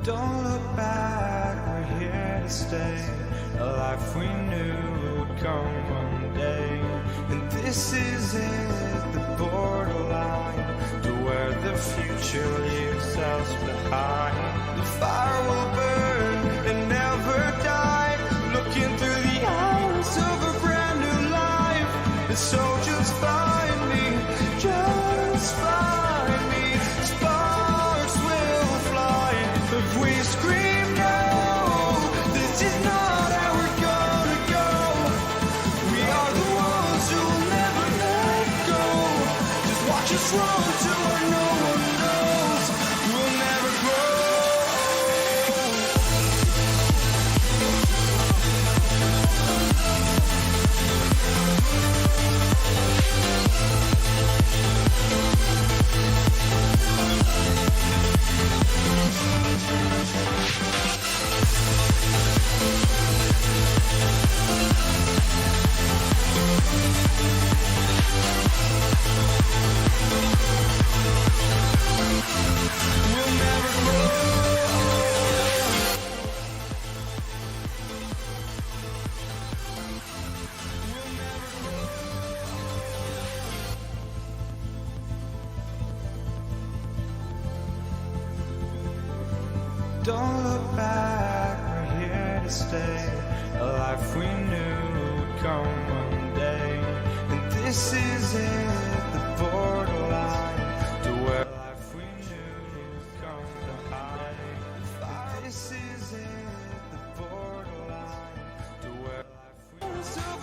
Don't look back, we're here to stay. A life we knew would come one day. And this is it, the borderline to where the future leaves us behind. The fire will burn and never die. Looking through the eyes of a brand new life. And so just find me, just find me. Sparks will fly if we scream no. This is not how we're gonna go. We are the ones who will never let go. Just watch us run to where no one knows. We'll never grow. Don't look back, we're here to stay. A life we knew would come one day. And this is it, the borderline to where life we knew would come behind. This is it, the borderline to where life we knew would come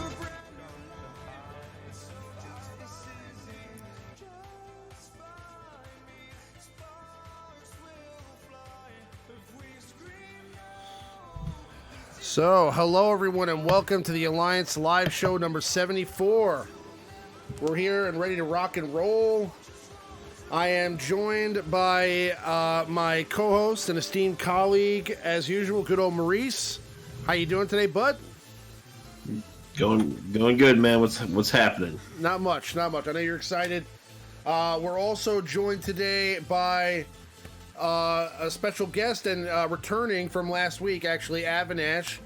behind. This is it, just find me. Sparks will fly if we scream no. So, hello everyone and welcome to the Alliance live show number 74. We're here and ready to rock and roll. I am joined by my co-host and esteemed colleague, as usual, good old Maurice. How you doing today, bud? Going good, man. What's happening? Not much. I know you're excited. We're also joined today by a special guest and returning from last week, actually, Avinash,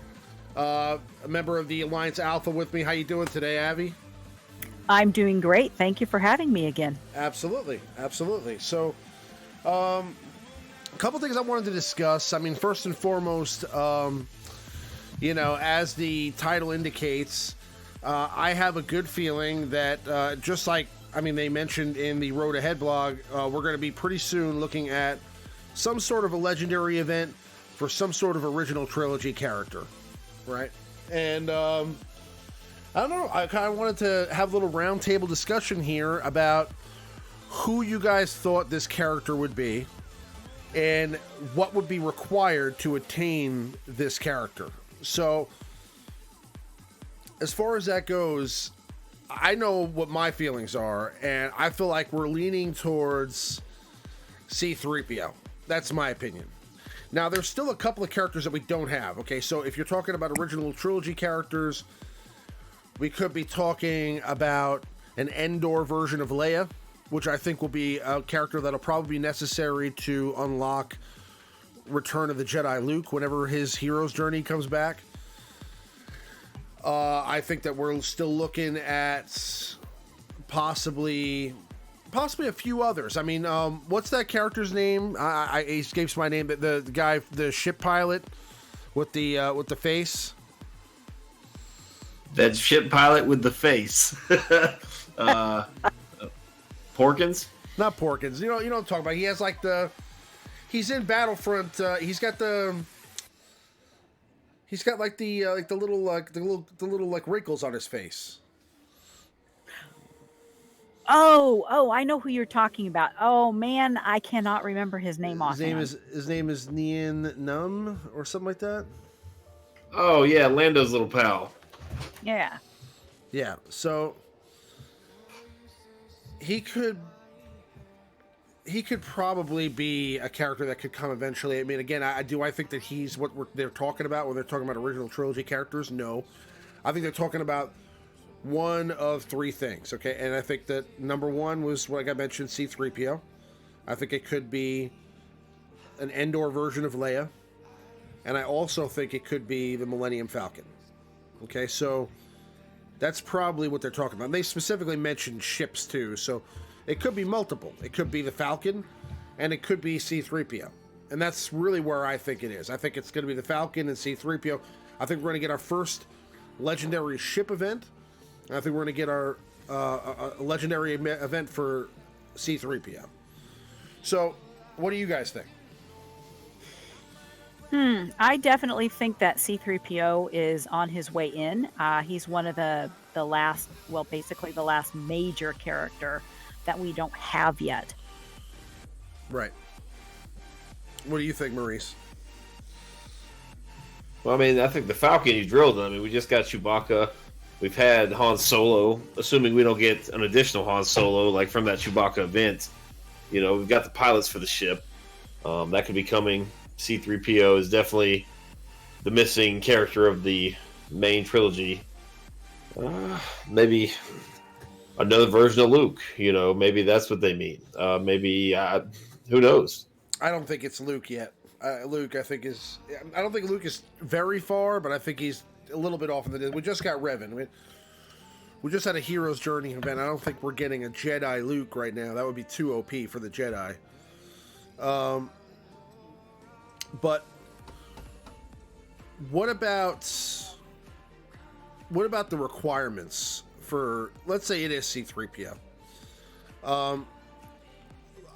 a member of the Alliance Alpha with me. How you doing today, Avi? I'm doing great. Thank you for having me again. Absolutely. So, a couple things I wanted to discuss. I mean, first and foremost, as the title indicates, I have a good feeling that just like, they mentioned in the Road Ahead blog, we're going to be pretty soon looking at some sort of a legendary event for some sort of original trilogy character, right? And I don't know, I kind of wanted to have a little roundtable discussion here about who you guys thought this character would be and what would be required to attain this character. So, as far as that goes, I know what my feelings are, and I feel like we're leaning towards C-3PO. That's my opinion. Now, there's still a couple of characters that we don't have, okay? So, if you're talking about original trilogy characters, we could be talking about an Endor version of Leia, which I think will be a character that'll probably be necessary to unlock Return of the Jedi Luke whenever his hero's journey comes back. I think that we're still looking at possibly a few others. I mean, what's that character's name? I escapes my name. The guy, the ship pilot with the face. That ship pilot with the face. Porkins? Not Porkins. You know what I'm talking about. He has like he's in Battlefront. He's got like the little wrinkles on his face. Oh, I know who you're talking about. Oh man, I cannot remember his name offhand. His name is Nien Num or something like that. Oh yeah, Lando's little pal. Yeah. So he could probably be a character that could come eventually. I mean, again, I think that he's what they're talking about when they're talking about original trilogy characters. No, I think they're talking about one of three things, okay? And I think that number one was what I mentioned, C-3PO. I think it could be an Endor version of Leia, and I also think it could be the Millennium Falcon. Okay, so that's probably what they're talking about. And they specifically mentioned ships too, so it could be multiple. It could be the Falcon, and it could be C-3PO. And that's really where I think it is. I think it's going to be the Falcon and C-3PO. I think we're going to get our first legendary ship event. I think we're going to get our a legendary event for C-3PO. So, what do you guys think? I definitely think that C-3PO is on his way in. He's one of the last, well, basically the last major character that we don't have yet. Right. What do you think, Maurice? Well, I mean, I think the Falcon, you drilled them. I mean, we just got Chewbacca. We've had Han Solo, assuming we don't get an additional Han Solo, like from that Chewbacca event. You know, we've got the pilots for the ship. That could be coming. C-3PO is definitely the missing character of the main trilogy. Maybe another version of Luke. You know, maybe that's what they mean. Maybe, who knows? I don't think it's Luke yet. Luke, I think is. I don't think Luke is very far, but I think he's a little bit off in the. We just got Revan. We just had a hero's journey event. I don't think we're getting a Jedi Luke right now. That would be too OP for the Jedi. But what about the requirements for? Let's say it is C-3PO.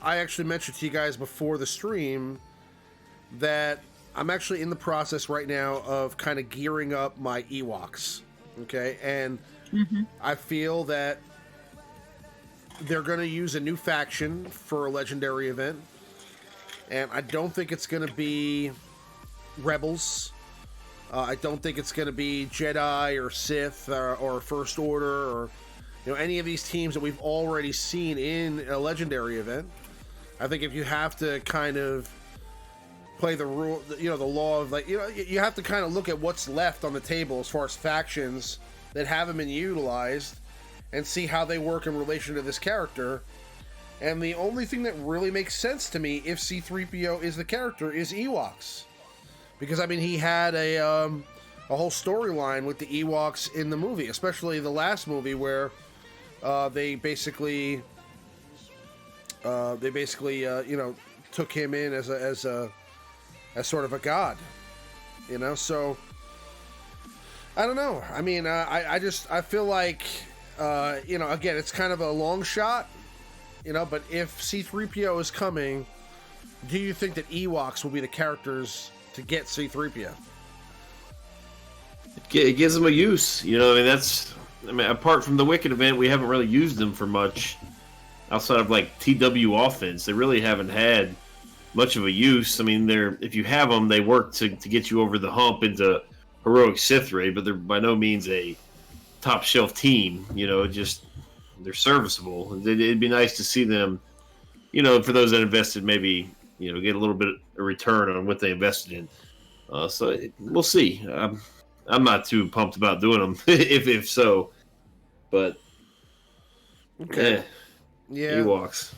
I actually mentioned to you guys before the stream that I'm actually in the process right now of kind of gearing up my Ewoks. Okay, and I feel that they're going to use a new faction for a legendary event, and I don't think it's going to be Rebels. I don't think it's going to be Jedi or Sith or First Order or any of these teams that we've already seen in a legendary event. I think if you have to kind of play the rule, the law of you have to kind of look at what's left on the table as far as factions that haven't been utilized and see how they work in relation to this character. And the only thing that really makes sense to me, if C-3PO is the character, is Ewoks, because I mean he had a whole storyline with the Ewoks in the movie, especially the last movie where they basically took him in as sort of a god, So I don't know. I mean, I feel like again, it's kind of a long shot, But if C-3PO is coming, do you think that Ewoks will be the characters to get C-3PO? It gives them a use, I mean, apart from the Wicked event, we haven't really used them for much. Outside of like TW offense, they really haven't had much of a use. I mean, if you have them, they work to get you over the hump into heroic Sith raid, but they're by no means a top shelf team. They're serviceable. It'd be nice to see them, for those that invested, maybe get a little bit of return on what they invested in. So we'll see. I'm not too pumped about doing them, if so, but okay. Yeah. Ewoks.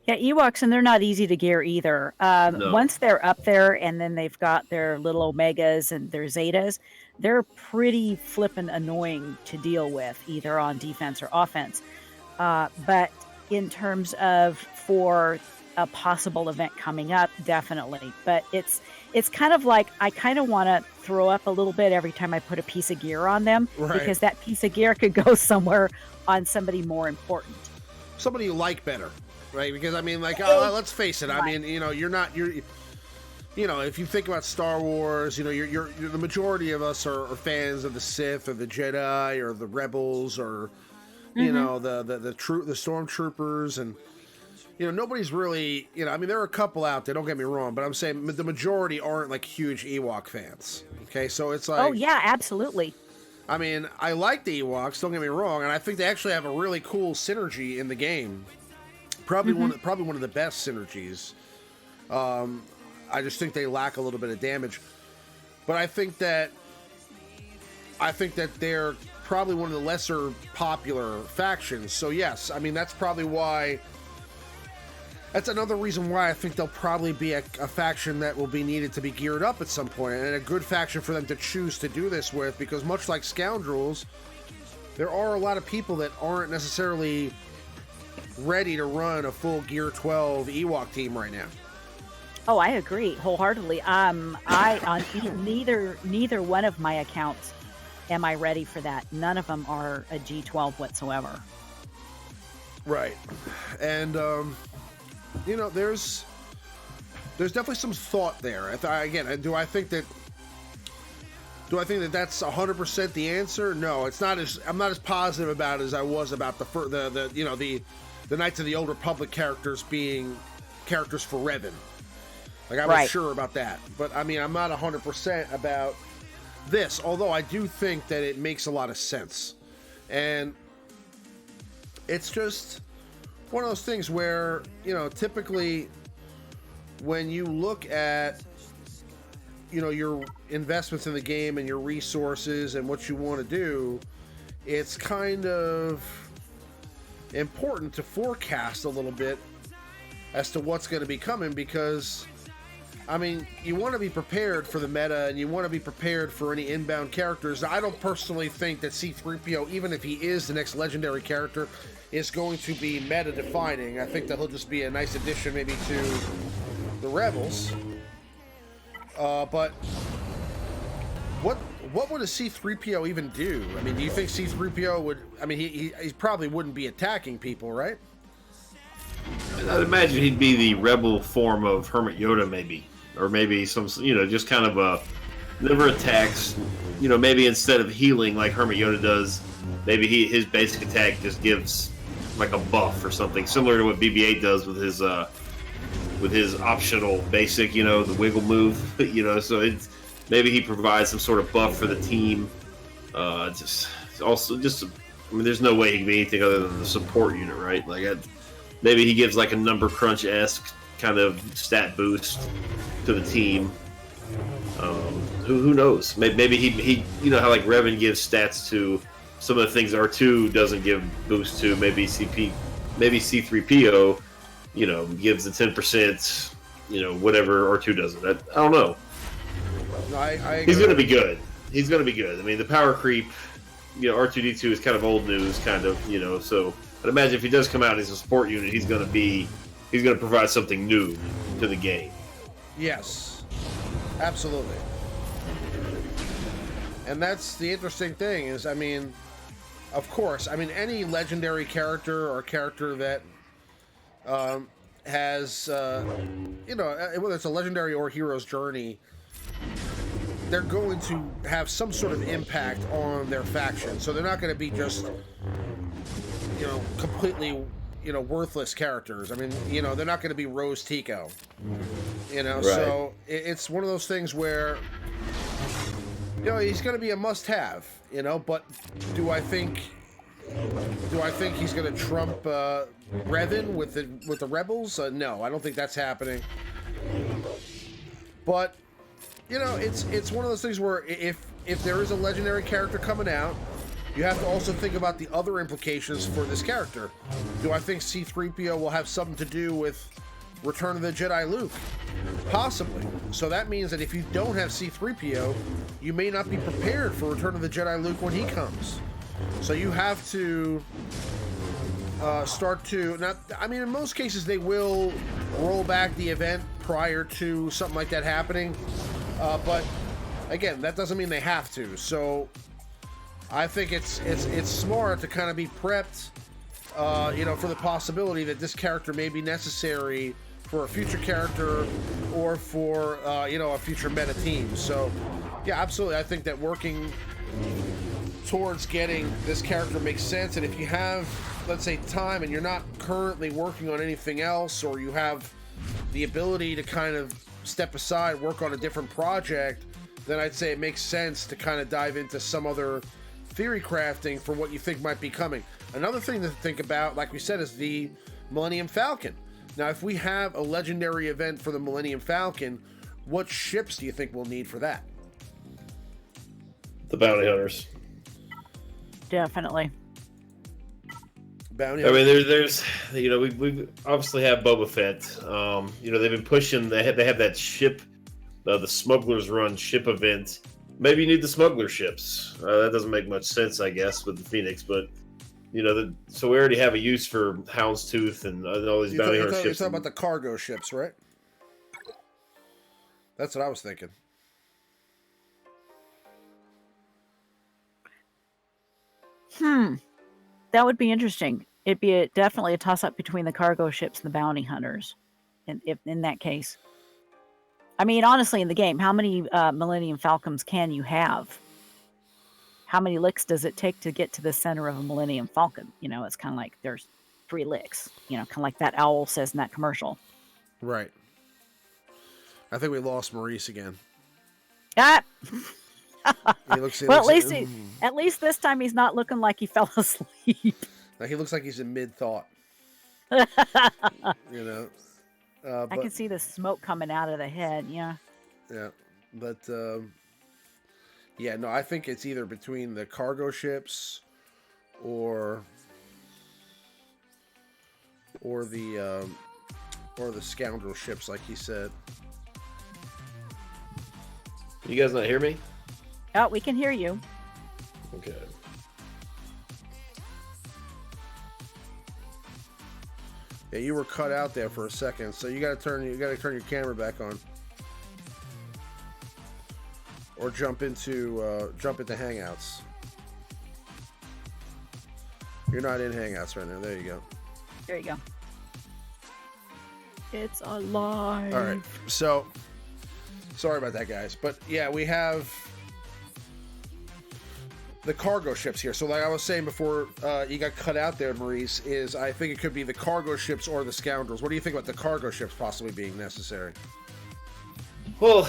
Yeah, Ewoks, and they're not easy to gear either. No. Once they're up there and then they've got their little Omegas and their Zetas, they're pretty flippin' annoying to deal with, either on defense or offense. But in terms of for a possible event coming up, definitely. But it's kind of like I kind of want to throw up a little bit every time I put a piece of gear on them, right, because that piece of gear could go somewhere on somebody more important. Somebody you like better, right? Because I mean, let's face it. I mean, if you think about Star Wars, you're the majority of us are fans of the Sith or the Jedi or the Rebels or the stormtroopers, and nobody's really, I mean, there are a couple out there, don't get me wrong, but I'm saying the majority aren't like huge Ewok fans. Okay, so it's like, oh yeah, absolutely. I mean, I like the Ewoks, don't get me wrong, and I think they actually have a really cool synergy in the game. Probably one of the best synergies. I just think they lack a little bit of damage. But I think that they're probably one of the lesser popular factions. So yes, I mean that's probably why that's another reason why I think there'll probably be a faction that will be needed to be geared up at some point, and a good faction for them to choose to do this with, because much like Scoundrels, there are a lot of people that aren't necessarily ready to run a full Gear 12 Ewok team right now. Oh, I agree wholeheartedly. I on neither one of my accounts am I ready for that. None of them are a G12 whatsoever. Right, and you know, there's definitely some thought there. Again, do I think that that's 100% the answer? No, it's not. I'm not as positive about it as I was about the Knights of the Old Republic characters being characters for Revan. Like, I was sure about that, but I mean, I'm not 100% about this. Although I do think that it makes a lot of sense, and it's just one of those things where, you know, typically when you look at, you know, your investments in the game and your resources and what you want to do, it's kind of important to forecast a little bit as to what's going to be coming, because I mean, you want to be prepared for the meta, and you want to be prepared for any inbound characters. I don't personally think that C-3PO, even if he is the next legendary character, is going to be meta-defining. I think that he'll just be a nice addition maybe to the Rebels. But what would a C-3PO even do? I mean, do you think C-3PO would... I mean, he probably wouldn't be attacking people, right? I'd imagine he'd be the rebel form of Hermit Yoda, maybe. Or maybe some, you know, just kind of a... never attacks. You know, maybe instead of healing like Hermit Yoda does, maybe his basic attack just gives like a buff or something, similar to what BB-8 does with his optional basic, you know, the wiggle move, you know, so it's maybe he provides some sort of buff for the team. I mean, there's no way he can be anything other than the support unit, right? Like, maybe he gives like a number crunch-esque kind of stat boost to the team. Who knows? Maybe he you know how like Revan gives stats to some of the things R2 doesn't give boost to. Maybe C-3PO, you know, gives the 10%, you know, whatever R2 doesn't. I don't know. No, I He's going to be good. He's going to be good. I mean, the power creep, you know, R2-D2 is kind of old news, kind of, you know, so I'd imagine if he does come out as a support unit, he's going to provide something new to the game. Yes, absolutely. And that's the interesting thing is, I mean, of course, I mean, any legendary character or character that has, you know, whether it's a legendary or hero's journey, they're going to have some sort of impact on their faction. So they're not going to be just, you know, completely, you know, worthless characters. I mean, you know, they're not going to be Rose Tico. You know, right. So it's one of those things where, you know, he's going to be a must-have, you know, but do I think he's going to trump Revan with the Rebels? No, I don't think that's happening. But, you know, it's one of those things where if there is a legendary character coming out, you have to also think about the other implications for this character. Do I think C-3PO will have something to do with Return of the Jedi Luke? Possibly. So that means that if you don't have C-3PO, you may not be prepared for Return of the Jedi Luke when he comes. So you have to start to... Now, I mean, in most cases, they will roll back the event prior to something like that happening. But, again, that doesn't mean they have to. So I think it's smart to kind of be prepped, you know, for the possibility that this character may be necessary for a future character or for, you know, a future meta team. So, yeah, absolutely. I think that working towards getting this character makes sense. And if you have, let's say, time and you're not currently working on anything else, or you have the ability to kind of step aside, work on a different project, then I'd say it makes sense to kind of dive into some other theory crafting for what you think might be coming. Another thing to think about, like we said, is the Millennium Falcon. Now, if we have a legendary event for the Millennium Falcon, what ships do you think we'll need for that? The bounty hunters. Definitely. Bounty I mean, hunter? there's we obviously have Boba Fett. They've been pushing. They have that ship, the Smugglers Run ship event. Maybe you need the smuggler ships. That doesn't make much sense, I guess, with the Phoenix. But so we already have a use for Houndstooth and all these bounty hunter ships. You're talking about the cargo ships, right? That's what I was thinking. That would be interesting. It'd be definitely a toss-up between the cargo ships and the bounty hunters. In that case, I mean, honestly, in the game, how many Millennium Falcons can you have? How many licks does it take to get to the center of a Millennium Falcon? It's kind of like there's 3 licks. Kind of like that owl says in that commercial. Right. I think we lost Maurice again. Ah. Well, at least this time he's not looking like he fell asleep. Now he looks like he's in mid-thought. I But, can see the smoke coming out of the head. Yeah. Yeah, but no, I think it's either between the cargo ships or the scoundrel ships, like he said. You guys not hear me? Oh, we can hear you. Okay. Yeah, you were cut out there for a second, so you gotta turn your camera back on, or jump into Hangouts. You're not in Hangouts right now. There you go. There you go. It's alive. All right. So, sorry about that, guys, but yeah, we have the cargo ships here. So like I was saying before you got cut out there, Maurice, is I think it could be the cargo ships or the scoundrels. What do you think about the cargo ships possibly being necessary? Well,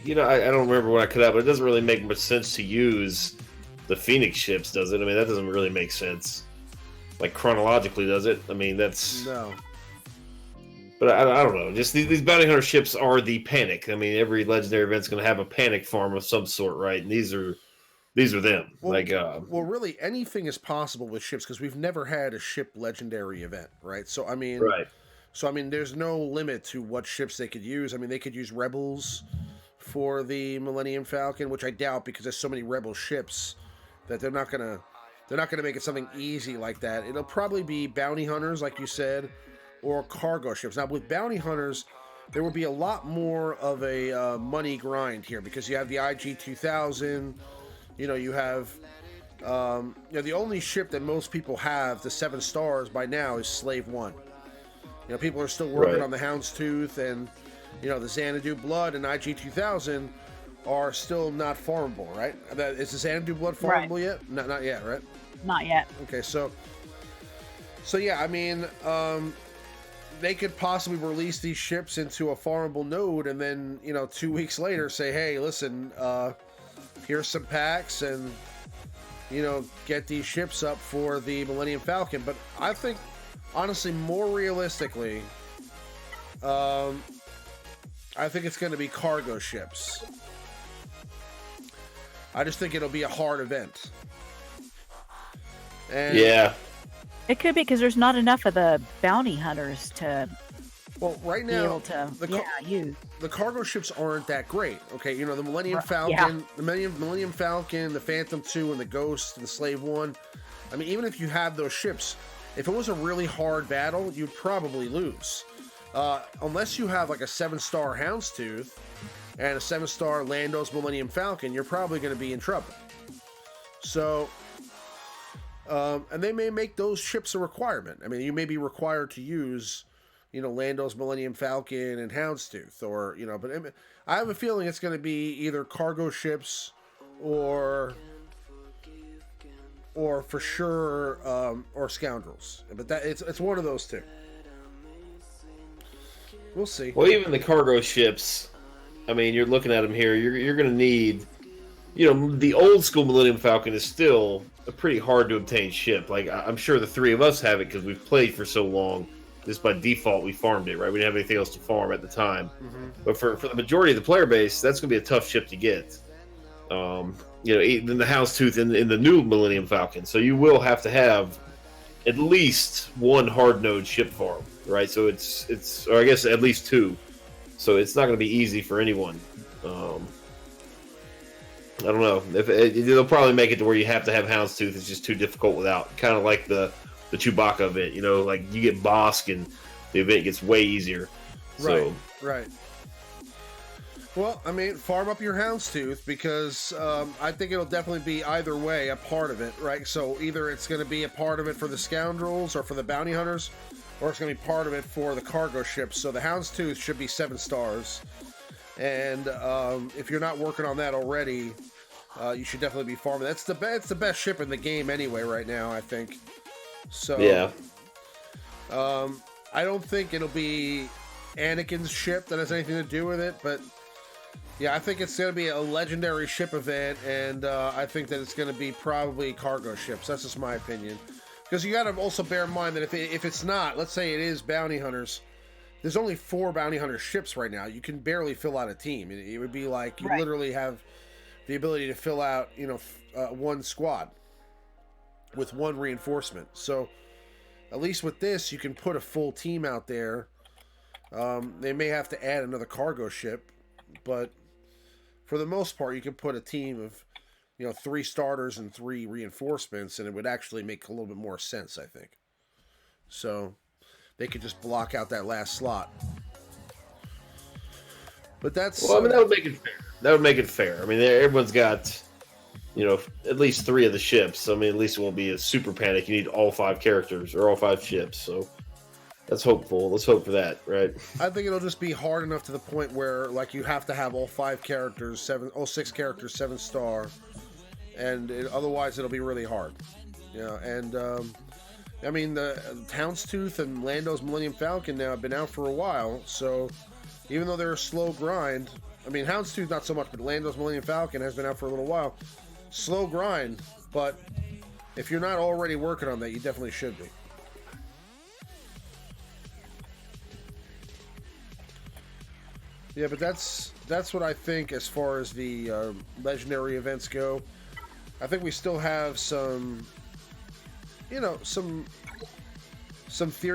I don't remember what I cut out, but it doesn't really make much sense to use the Phoenix ships, does it? I mean, that doesn't really make sense. Like, chronologically, does it? I mean, that's... No. But I don't know. Just these bounty hunter ships are the panic. I mean, every legendary event's going to have a panic farm of some sort, right? And these are them. Well, really, anything is possible with ships because we've never had a ship legendary event, right? So I mean, right. So I mean, there's no limit to what ships they could use. I mean, they could use Rebels for the Millennium Falcon, which I doubt because there's so many Rebel ships that they're not gonna make it something easy like that. It'll probably be bounty hunters, like you said, or cargo ships. Now, with bounty hunters, there will be a lot more of a money grind here because you have the IG 2000. You have, the only ship that most people have, the 7 stars by now, is Slave 1. People are still working on the Houndstooth and, the Xanadu Blood and IG 2000 are still not farmable, right? Is the Xanadu Blood farmable yet? Not yet, right? Not yet. Okay, so yeah, I mean, they could possibly release these ships into a farmable node and then, 2 weeks later say, hey, listen, here's some packs and, get these ships up for the Millennium Falcon. But I think, honestly, more realistically, I think it's going to be cargo ships. I just think it'll be a hard event. And yeah. It could be because there's not enough of the bounty hunters to right be now, able to use. The cargo ships aren't that great. Okay, the Millennium Falcon, the Millennium Falcon, the Phantom 2, and the Ghost, and the Slave 1. I mean, even if you have those ships, if it was a really hard battle, you'd probably lose. Unless you have like a 7-star Houndstooth and a 7-star Lando's Millennium Falcon, you're probably going to be in trouble. So, and they may make those ships a requirement. I mean, you may be required to use, Lando's Millennium Falcon and Houndstooth, or, but I have a feeling it's going to be either cargo ships or for sure, or scoundrels. But it's one of those two. We'll see. Well, even the cargo ships, I mean, you're looking at them here. You're going to need, the old school Millennium Falcon is still a pretty hard to obtain ship. Like, I'm sure the 3 of us have it because we've played for so long. Just by default, we farmed it, right? We didn't have anything else to farm at the time. Mm-hmm. But for the majority of the player base, that's going to be a tough ship to get. Even the Houndstooth in the new Millennium Falcon. So you will have to have at least one hard node ship farm, right? So it's or I guess at least two. So it's not going to be easy for anyone. I don't know. They'll probably make it to where you have to have Houndstooth. It's just too difficult without. Kind of like the Chewbacca event, you know, like you get Bosk and the event gets way easier. So. Right. Well, I mean, farm up your Houndstooth because I think it'll definitely be either way a part of it, right? So either it's going to be a part of it for the Scoundrels or for the Bounty Hunters, or it's going to be part of it for the cargo ships. So the Houndstooth should be 7 stars. And if you're not working on that already, you should definitely be farming. It's the best ship in the game anyway right now, I think. So yeah. I don't think it'll be Anakin's ship that has anything to do with it, but yeah, I think it's going to be a legendary ship event, and I think that it's going to be probably cargo ships. That's just my opinion. Because you got to also bear in mind that if it's not, let's say it is bounty hunters, there's only 4 bounty hunter ships right now. You can barely fill out a team. It would be like you literally have the ability to fill out, one squad with 1 reinforcement. So at least with this, you can put a full team out there. They may have to add another cargo ship, but for the most part, you can put a team of, 3 starters and 3 reinforcements, and it would actually make a little bit more sense, I think. So they could just block out that last slot. But that's... Well, I mean, that would make it fair. I mean, everyone's got, at least 3 of the ships. I mean, at least it won't be a super panic. You need all 5 characters or all 5 ships, so... That's hopeful. Let's hope for that, right? I think it'll just be hard enough to the point where, like, you have to have all 6 characters 7 star, and otherwise it'll be really hard. And I mean, the Houndstooth and Lando's Millennium Falcon now have been out for a while, so even though they're a slow grind, I mean, Houndstooth not so much, but Lando's Millennium Falcon has been out for a little while. Slow grind, but if you're not already working on that, you definitely should be. Yeah, but that's what I think as far as the legendary events go. I think we still have some theory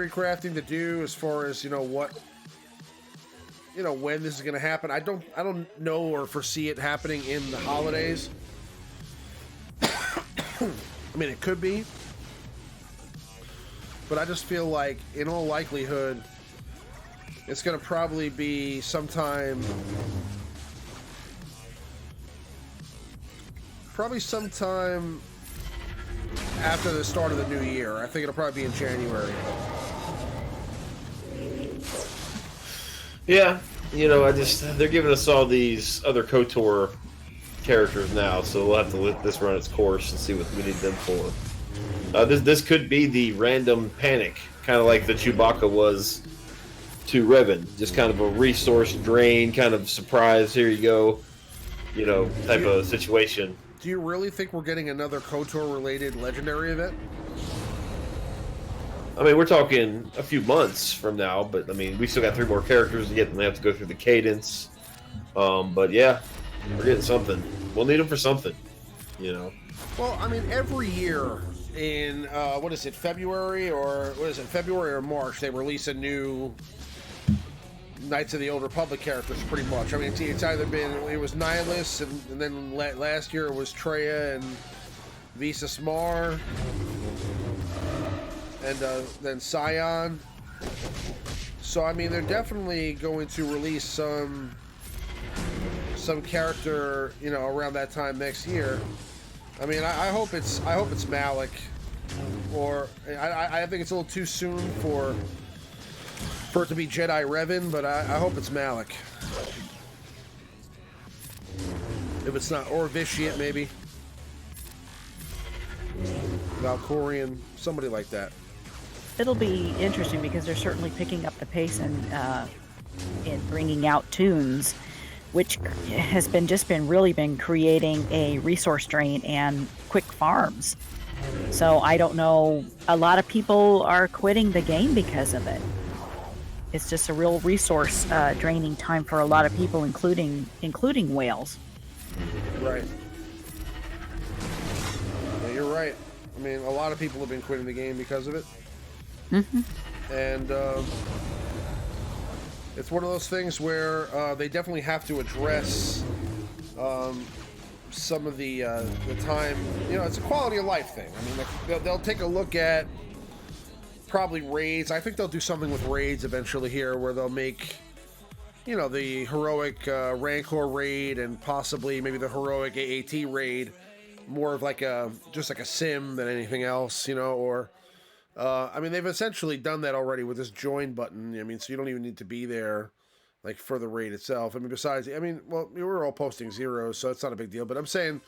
crafting to do as far as what when this is going to happen. I don't know or foresee it happening in the holidays. I mean, it could be, but I just feel like in all likelihood, it's going to probably be sometime after the start of the new year. I think it'll probably be in January. Yeah, they're giving us all these other KOTOR characters now, so we'll have to let this run its course and see what we need them for. This could be the random panic, kind of like the Chewbacca was to Revan, just kind of a resource drain, kind of surprise, here you go, type of situation. Do you really think we're getting another KOTOR-related legendary event? I mean, we're talking a few months from now, but I mean, we still got 3 more characters to get, and they have to go through the cadence. But yeah, we're getting something. We'll need them for something, Well, I mean, every year in February or March, they release a new Knights of the Old Republic characters, pretty much. I mean, it's either been, it was Nihilus, and then last year it was Traya and Visa Smar, and then Scion. So, I mean, they're definitely going to release some character, around that time next year. I mean, I hope it's Malik, or I think it's a little too soon for it to be Jedi Revan, but I hope it's Malik. If it's not, or Vitiate maybe. Valkorian, somebody like that. It'll be interesting because they're certainly picking up the pace and in bringing out tunes, which has really been creating a resource drain and quick farms. So I don't know, a lot of people are quitting the game because of it. It's just a real resource draining time for a lot of people, including whales. Right. Yeah, you're right. I mean, a lot of people have been quitting the game because of it. And it's one of those things where they definitely have to address some of the time. You know, it's a quality of life thing. I mean, they'll take a look at probably raids. I think they'll do something with raids eventually here, where they'll make, you know, the heroic Rancor raid and possibly maybe the heroic AAT raid more of like just like a sim than anything else, you know, or I mean, they've essentially done that already with this join button. I mean, so you don't even need to be there, like, for the raid itself. I mean, besides, I mean, well, we're all posting zeros, so it's not a big deal. But I'm saying,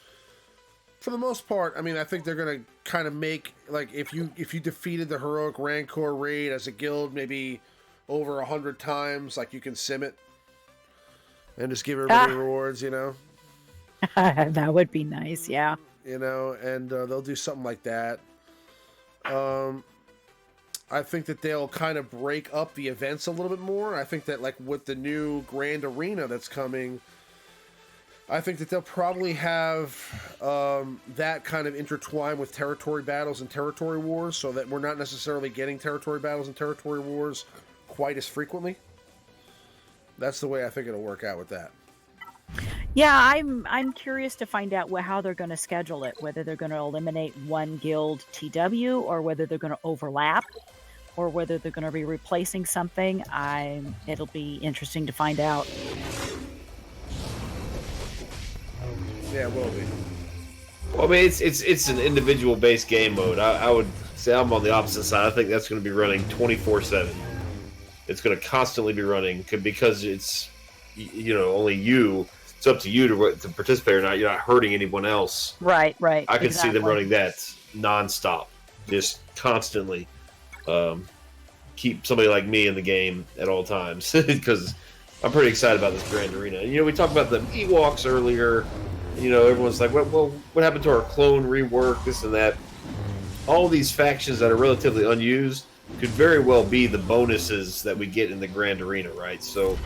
for the most part, I mean, I think they're gonna kind of make, like, if you defeated the heroic Rancor raid as a guild maybe over 100 times, like, you can sim it and just give everybody rewards, you know. That would be nice, yeah. You know, and they'll do something like that. I think that they'll kind of break up the events a little bit more. I think that, like, with the new Grand Arena that's coming, I think that they'll probably have that kind of intertwined with territory battles and territory wars, so that we're not necessarily getting territory battles and territory wars quite as frequently. That's the way I think it'll work out with that. Yeah, I'm curious to find out how they're going to schedule it, whether they're going to eliminate one guild TW or whether they're going to overlap or whether they're going to be replacing something. It'll be interesting to find out. Yeah, it will be. Well, I mean, it's an individual based game mode. I would say I'm on the opposite side. I think that's going to be running 24/7. It's going to constantly be running because it's, you know, only you. It's up to you to participate or not. You're not hurting anyone else. Right. I can see them running that nonstop, just constantly. Keep somebody like me in the game at all times because I'm pretty excited about this Grand Arena. And, you know, we talked about the Ewoks earlier. You know, everyone's like, well, what happened to our clone rework, this and that? All these factions that are relatively unused could very well be the bonuses that we get in the Grand Arena, right? So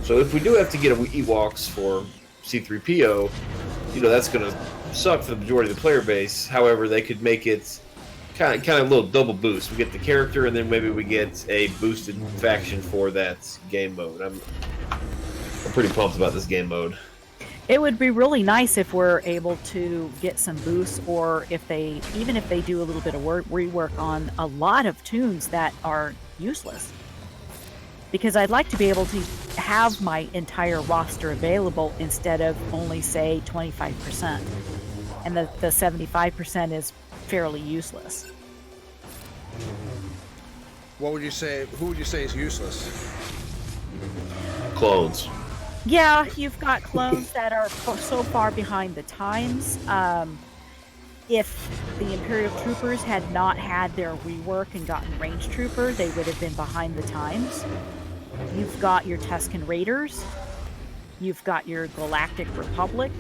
if we do have to get Ewoks for C-3PO, you know, that's going to suck for the majority of the player base. However, they could make it kind of a little double boost. We get the character, and then maybe we get a boosted faction for that game mode. I'm pretty pumped about this game mode. It would be really nice if we're able to get some boosts, or if they do a little bit of rework on a lot of tunes that are useless. Because I'd like to be able to have my entire roster available instead of only, say, 25%. And the 75% is fairly useless. What would you say? Who would you say is useless? Clones. Yeah, you've got clones that are so far behind the times. If the Imperial Troopers had not had their rework and gotten Range Trooper, they would have been behind the times. You've got your Tusken Raiders. You've got your Galactic Republic.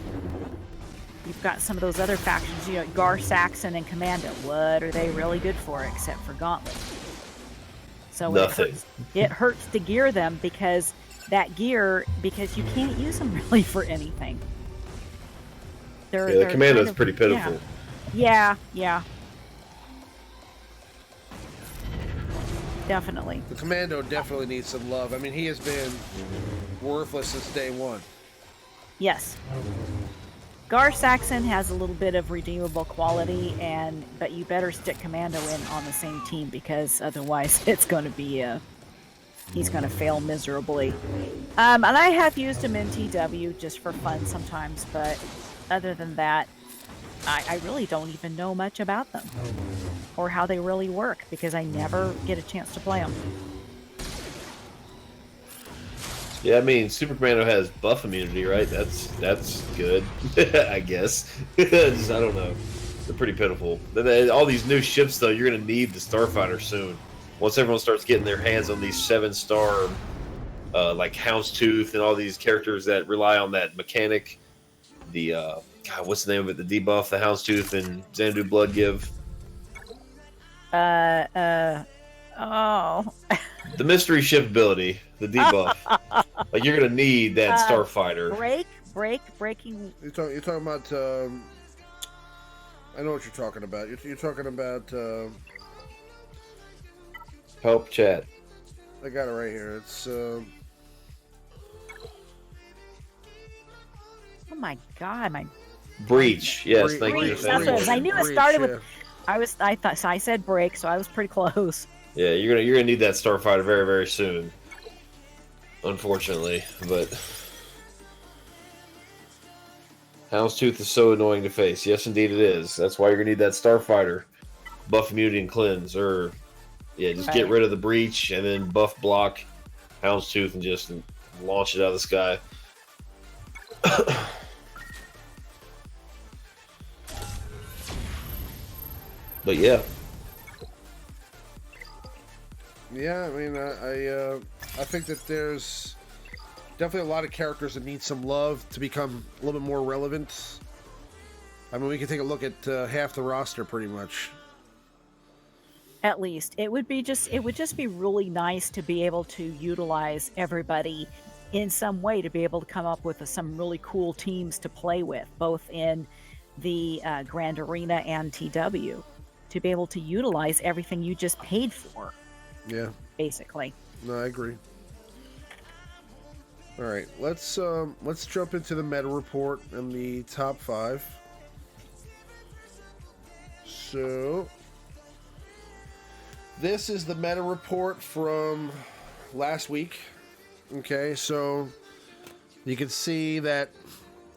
You've got some of those other factions, you know, Gar Saxon and Commando. What are they really good for except for Gauntlet? So nothing. It hurts to gear them because you can't use them really for anything. The Commando's pretty pitiful. Yeah. Definitely. The Commando definitely needs some love. I mean, he has been worthless since day one. Yes. Gar Saxon has a little bit of redeemable quality, but you better stick Commando in on the same team because otherwise it's going to be he's going to fail miserably. And I have used him in TW just for fun sometimes, but other than that, I really don't even know much about them or how they really work because I never get a chance to play them. Yeah, I mean, Super Commando has buff immunity, right? That's good, I guess. I don't know. They're pretty pitiful. All these new ships, though, you're going to need the Starfighter soon. Once everyone starts getting their hands on these 7-star, like Houndstooth and all these characters that rely on that mechanic, the God, what's the name of it? The debuff the Houndstooth and Xanadu Blood give. The mystery ship ability, the debuff. Like, you're gonna need that Starfighter. Breaking. You're talking about I know what you're talking about. You're talking about. Help chat. I got it right here. It's. Oh my god, my Breach. Yes, thank you. Breach, that's what it was. I knew it started with. yeah. I thought so. I said break, so I was pretty close. Yeah, you're gonna need that starfighter very, very soon. Unfortunately, but Houndstooth is so annoying to face. Yes, indeed it is. That's why you're gonna need that starfighter. Buff immunity and cleanse, or yeah, just get rid of the breach and then buff block Houndstooth and just launch it out of the sky. But yeah. Yeah, I mean, I think that there's definitely a lot of characters that need some love to become a little bit more relevant. I mean, we can take a look at half the roster pretty much. At least it would just be really nice to be able to utilize everybody in some way, to be able to come up with some really cool teams to play with, both in the Grand Arena and TW, to be able to utilize everything you just paid for. Yeah. Basically. No, I agree. All right, let's jump into the meta report and the top 5. So this is the meta report from last week. Okay, so you can see that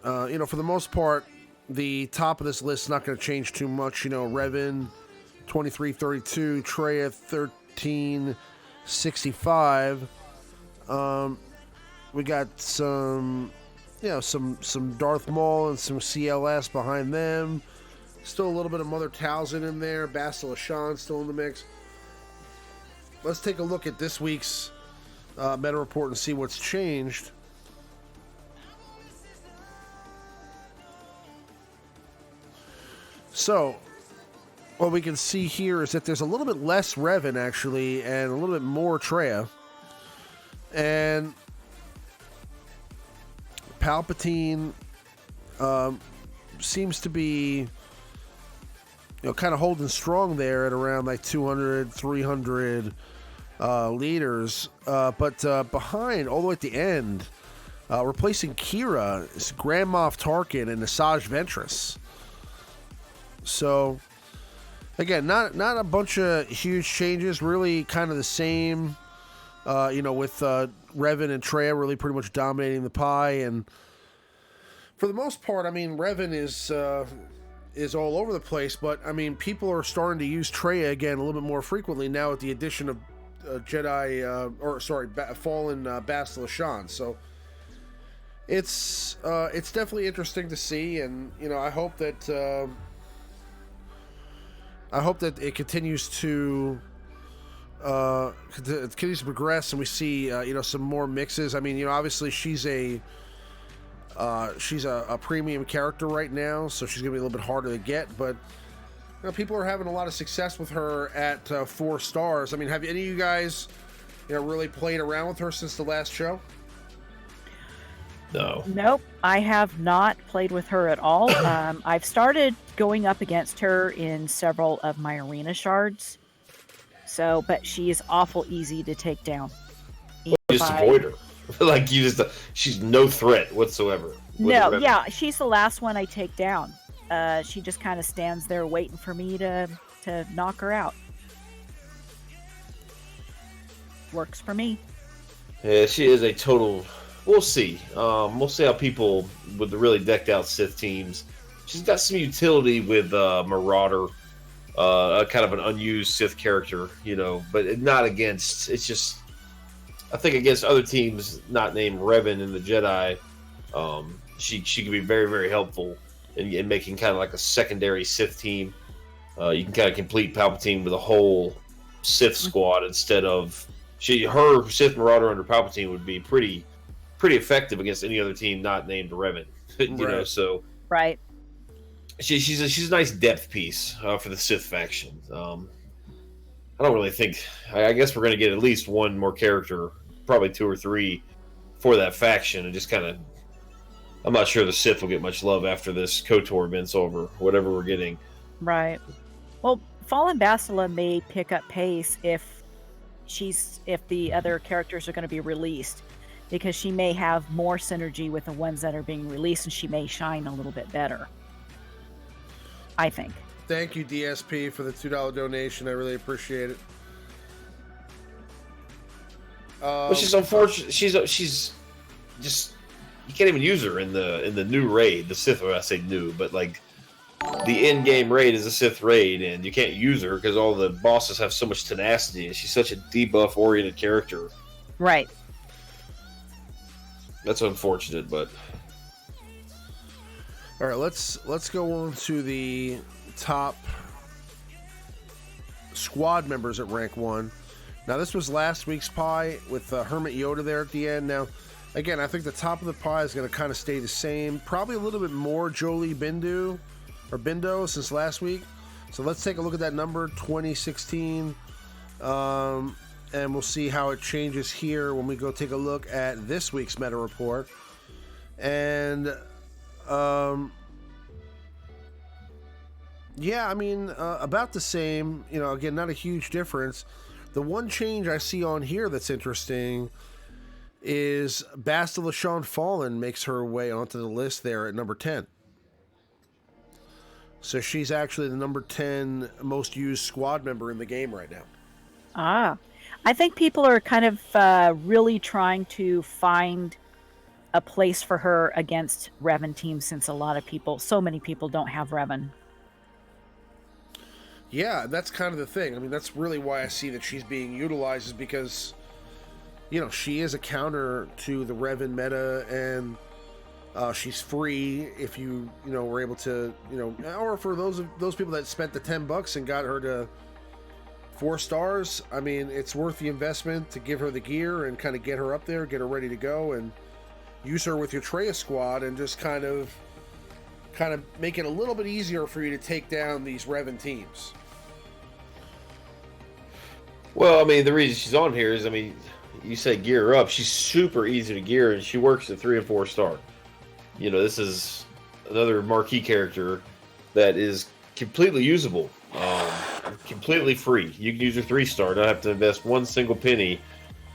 for the most part, the top of this list is not going to change too much. Revan 2332, Treya 1365. We got some Darth Maul and some CLS behind them. Still a little bit of Mother Talzin in there. Bastila Shan still in the mix. Let's take a look at this week's meta report and see what's changed. So, what we can see here is that there's a little bit less Revan, actually, and a little bit more Treya. And Palpatine seems to be kind of holding strong there at around like 200, 300 liters. But behind, all the way at the end, replacing Kira is Grand Moff Tarkin and Asajj Ventress. So, again, not a bunch of huge changes, really kind of the same, with Revan and Treya really pretty much dominating the pie. And for the most part, I mean, Revan is all over the place, but I mean, people are starting to use Treya again a little bit more frequently now with the addition of fallen Bastila Shan. So it's definitely interesting to see, and I hope that it continues to progress, and we see some more mixes. I mean, obviously she's a premium character right now, so she's gonna be a little bit harder to get, but people are having a lot of success with her at 4 stars. I mean, have any of you guys really played around with her since the last show? No. Nope, I have not played with her at all. I've started going up against her in several of my arena shards. So, but she is awful easy to take down. You just avoid her. She's no threat whatsoever. No, yeah, she's the last one I take down. She just kind of stands there waiting for me to knock her out. Works for me. Yeah, she is a total. We'll see. We'll see how people with the really decked out Sith teams. She's got some utility with Marauder, kind of an unused Sith character, but not against. It's just, I think against other teams not named Revan in the Jedi, she can be very, very helpful in making kind of like a secondary Sith team. You can kind of complete Palpatine with a whole Sith squad instead of her Sith Marauder under Palpatine would be pretty effective against any other team not named Revan. Right. So right. She's a nice depth piece for the Sith faction. I don't really think. I guess we're going to get at least one more character, probably 2 or 3, for that faction, and just kind of. I'm not sure the Sith will get much love after this KOTOR event's over. Whatever we're getting, Right. Well, Fallen Bastila may pick up pace if the other characters are going to be released, because she may have more synergy with the ones that are being released, and she may shine a little bit better, I think. Thank you, DSP, for the $2 donation. I really appreciate it. Which is unfortunate. She's just, you can't even use her in the new raid, the Sith. Or I say new, but like the in-game raid is a Sith raid, and you can't use her because all the bosses have so much tenacity, and she's such a debuff-oriented character. Right. That's unfortunate, but all right, let's go on to the top squad members at rank 1. Now, this was last week's pie with Hermit Yoda there at the end. Now, again, I think the top of the pie is going to kind of stay the same. Probably a little bit more Jolie Bindo since last week. So let's take a look at that number, 2016. And we'll see how it changes here when we go take a look at this week's meta report. And, yeah, I mean, about the same. You know, again, not a huge difference. The one change I see on here that's interesting is Bastila Shan Fallen makes her way onto the list there at number 10. So she's actually the number 10 most used squad member in the game right now. Ah, I think people are kind of really trying to find a place for her against Revan teams, since so many people don't have Revan. Yeah, that's kind of the thing. I mean, that's really why I see that she's being utilized, is because, you know, she is a counter to the Revan meta, and she's free if you were able to, or for those people that spent the $10 and got her to 4 stars. I mean, it's worth the investment to give her the gear and kind of get her up there, get her ready to go, and use her with your Treya squad, and just kind of make it a little bit easier for you to take down these Revan teams. well, I mean, the reason she's on here is, I mean, you say gear her up. She's super easy to gear, and she works at 3 and 4 star. You know, this is another marquee character that is completely usable, completely free. You can use her 3 star, not have to invest one single penny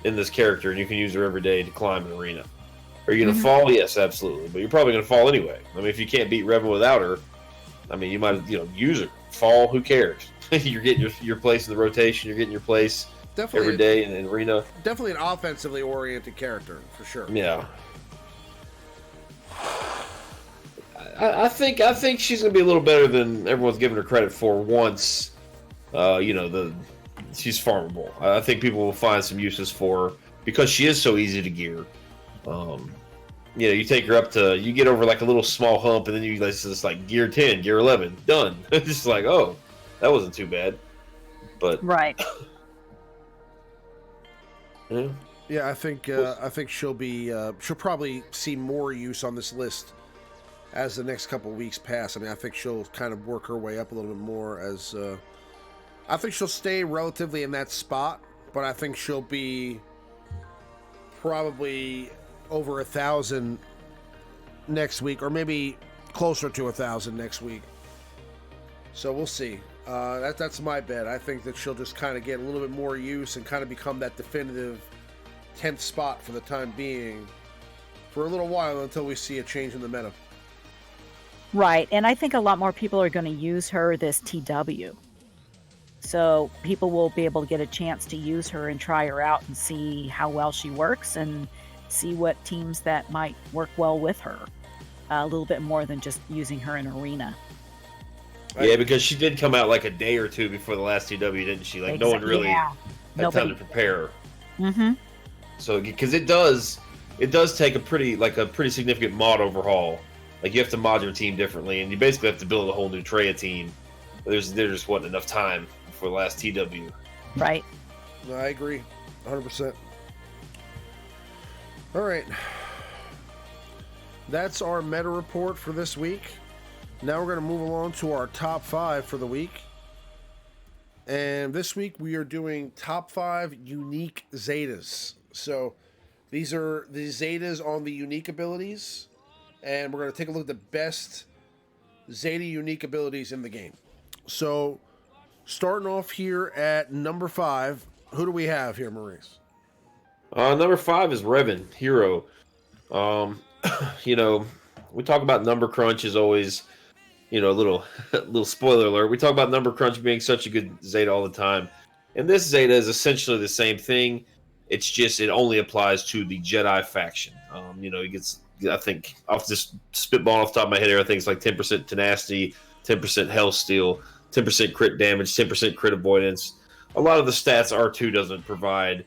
in this character, and you can use her every day to climb an arena. Are you going to fall? Yes, absolutely. But you're probably going to fall anyway. I mean, if you can't beat Revan without her, I mean, you might, use her. Fall, who cares? You're getting your place in the rotation. You're getting your place every day in the arena. Definitely an offensively oriented character, for sure. Yeah. I think she's going to be a little better than everyone's giving her credit for once, she's farmable. I think people will find some uses for her because she is so easy to gear. You take her up to, you get over like a little small hump, and then you just like gear 10, gear 11, done. It's just like, oh, that wasn't too bad. But Right. yeah. Yeah, I think she'll probably see more use on this list as the next couple of weeks pass. I mean, I think she'll kind of work her way up a little bit more as I think she'll stay relatively in that spot, but I think she'll be probably over 1,000 next week, or maybe closer to 1,000 next week. So we'll see. That's my bet. I think that she'll just kind of get a little bit more use and kind of become that definitive 10th spot for the time being, for a little while, until we see a change in the meta. Right. And I think a lot more people are going to use her this TW. So people will be able to get a chance to use her and try her out and see how well she works, and see what teams that might work well with her. A little bit more than just using her in arena. Yeah, because she did come out like a day or two before the last TW, didn't she? Like, no one really had time to prepare. Mm-hmm. So, because it does take a pretty significant mod overhaul. Like, you have to mod your team differently, and you basically have to build a whole new Treya team. There just wasn't enough time for the last TW. Right. I agree, 100%. All right. That's our meta report for this week. Now we're going to move along to our top 5 for the week. And this week we are doing top 5 unique zetas. So these are the zetas on the unique abilities. And we're going to take a look at the best zeta unique abilities in the game. So, starting off here at number 5, who do we have here, Maurice? Number 5 is Revan, hero. Um, we talk about number crunch is always, a little little spoiler alert. We talk about number crunch being such a good Zeta all the time, and this Zeta is essentially the same thing. It's just it only applies to the Jedi faction. He gets, I think, off just spitball off the top of my head here, I think it's like 10% tenacity, 10% health steal, 10% crit damage, 10% crit avoidance. A lot of the stats R2 doesn't provide.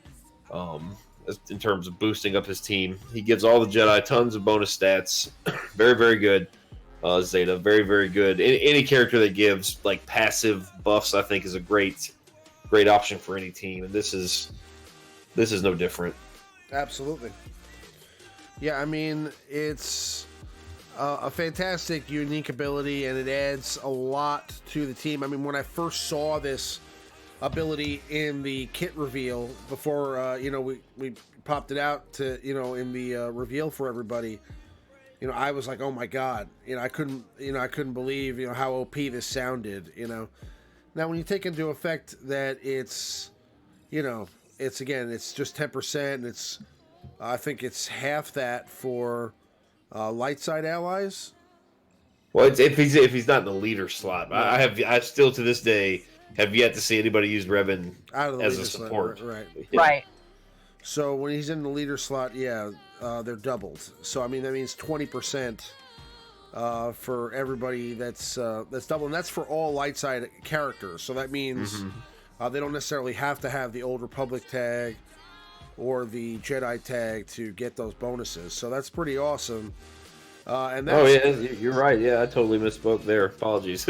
In terms of boosting up his team, he gives all the Jedi tons of bonus stats. Very, very good. Zeta, very, very good. Any character that gives like passive buffs, I think, is a great option for any team, and this is no different. Absolutely. Yeah, I mean, it's a fantastic, unique ability, and it adds a lot to the team. I mean, when I first saw this ability in the kit reveal before, we popped it out to, in the reveal for everybody, I was like, oh my God, I couldn't believe, how OP this sounded, Now, when you take into effect that it's just 10%, and I think it's half that for light side allies. Well, if he's not in the leader slot, I still to this day have yet to see anybody use Revan as a support. Slot, right. Yeah. Right. So when he's in the leader slot, they're doubled. So I mean that means 20% for everybody that's double, and that's for all light side characters. So that means they don't necessarily have to have the Old Republic tag or the Jedi tag to get those bonuses. So that's pretty awesome. You're right. Yeah, I totally misspoke there. Apologies.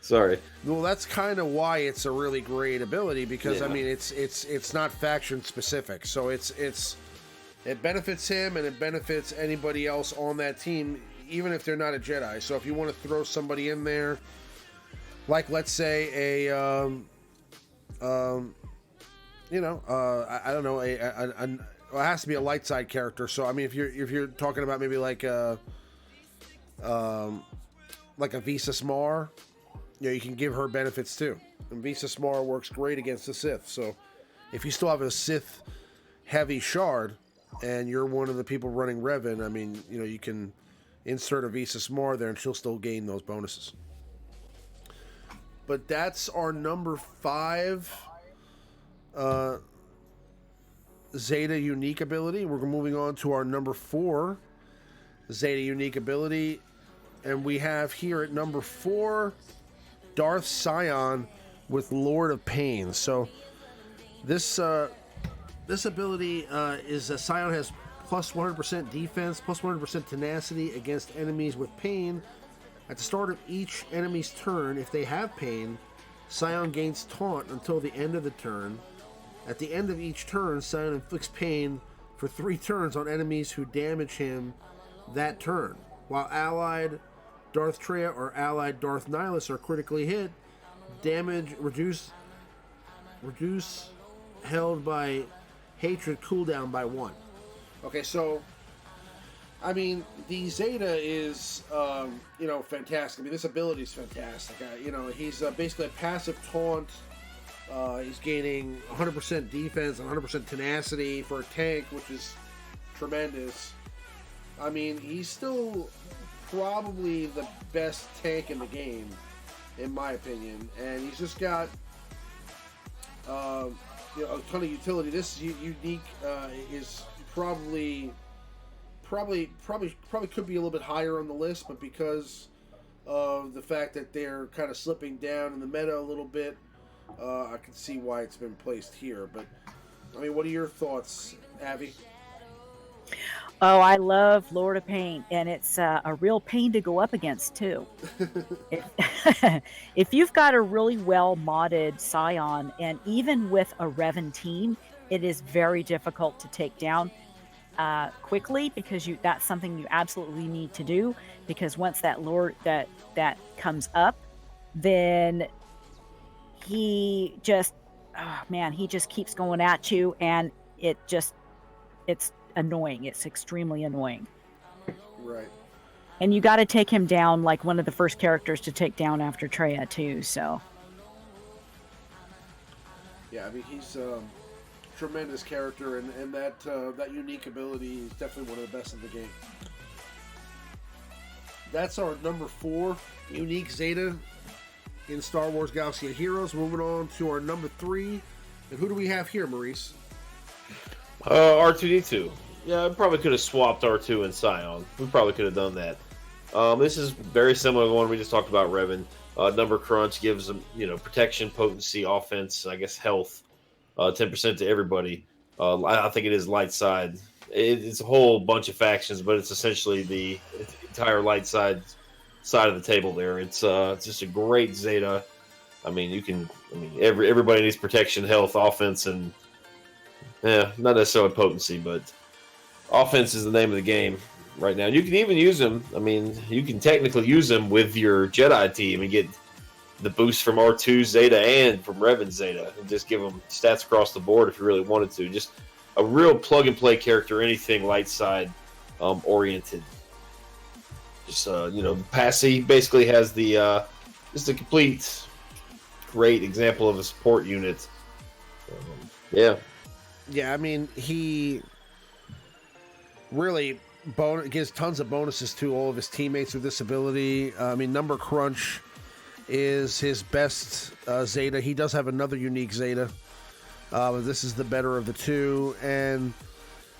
Sorry. Well, that's kind of why it's a really great ability, because I mean it's not faction specific, so it benefits him and it benefits anybody else on that team, even if they're not a Jedi. So if you want to throw somebody in there, like let's say I don't know, it has to be a light side character. So I mean, if you're talking about maybe like a Visa Smar, you can give her benefits too. And Visa Smar works great against the Sith. So if you still have a Sith heavy shard and you're one of the people running Revan, I mean, you can insert a Visa Smar there and she'll still gain those bonuses. But that's our number 5 Zeta unique ability. We're moving on to our number 4 Zeta unique ability, and we have here at number 4 Darth Sion with Lord of Pain. So this ability is Sion has plus 100% defense, plus 100% tenacity against enemies with pain. At the start of each enemy's turn, if they have pain, Sion gains taunt until the end of the turn. At the end of each turn, Sion inflicts pain for 3 turns on enemies who damage him that turn. While allied Darth Treya or allied Darth Nihilus are critically hit, damage reduce held by hatred cooldown by 1. Okay, so I mean the Zeta is fantastic. I mean this ability is fantastic. He's basically a passive taunt. He's gaining 100% defense and 100% tenacity for a tank, which is tremendous. I mean, he's still probably the best tank in the game, in my opinion. And he's just got a ton of utility. This unique is probably could be a little bit higher on the list, but because of the fact that they're kind of slipping down in the meta a little bit, I can see why it's been placed here. But I mean, what are your thoughts, Abby? Oh, I love Lord of Pain, and it's a real pain to go up against too. If you've got a really well modded Scion, and even with a Revan team, it is very difficult to take down quickly, because that's something you absolutely need to do, because once that Lord that comes up, then he just keeps going at you, and it's annoying. It's extremely annoying. Right. And you got to take him down like one of the first characters to take down after Treya too. So Yeah, I mean, he's a tremendous character, and that unique ability is definitely one of the best in the game. That's our number 4 unique Zeta in Star Wars Galaxy of Heroes. Moving on to our number 3. And who do we have here, Maurice? R2D2. Yeah, I probably could have swapped R2 and Scion. We probably could have done that. This is very similar to the one we just talked about, Revan. Number crunch gives them, protection, potency, offense, I guess health, 10% to everybody. I think it is light side. It's a whole bunch of factions, but it's essentially the entire light side of the table there. It's just a great Zeta. I mean, everybody needs protection, health, offense, and not necessarily potency, but offense is the name of the game right now. You can even use them. I mean, you can technically use them with your Jedi team and get the boost from R2 Zeta and from Revan Zeta, and just give them stats across the board if you really wanted to. Just a real plug and play character, anything light side oriented. Just Passy basically has the just a complete great example of a support unit. Yeah, I mean, he really gives tons of bonuses to all of his teammates with this ability. I mean, number crunch is his best Zeta. He does have another unique Zeta. This is the better of the two, and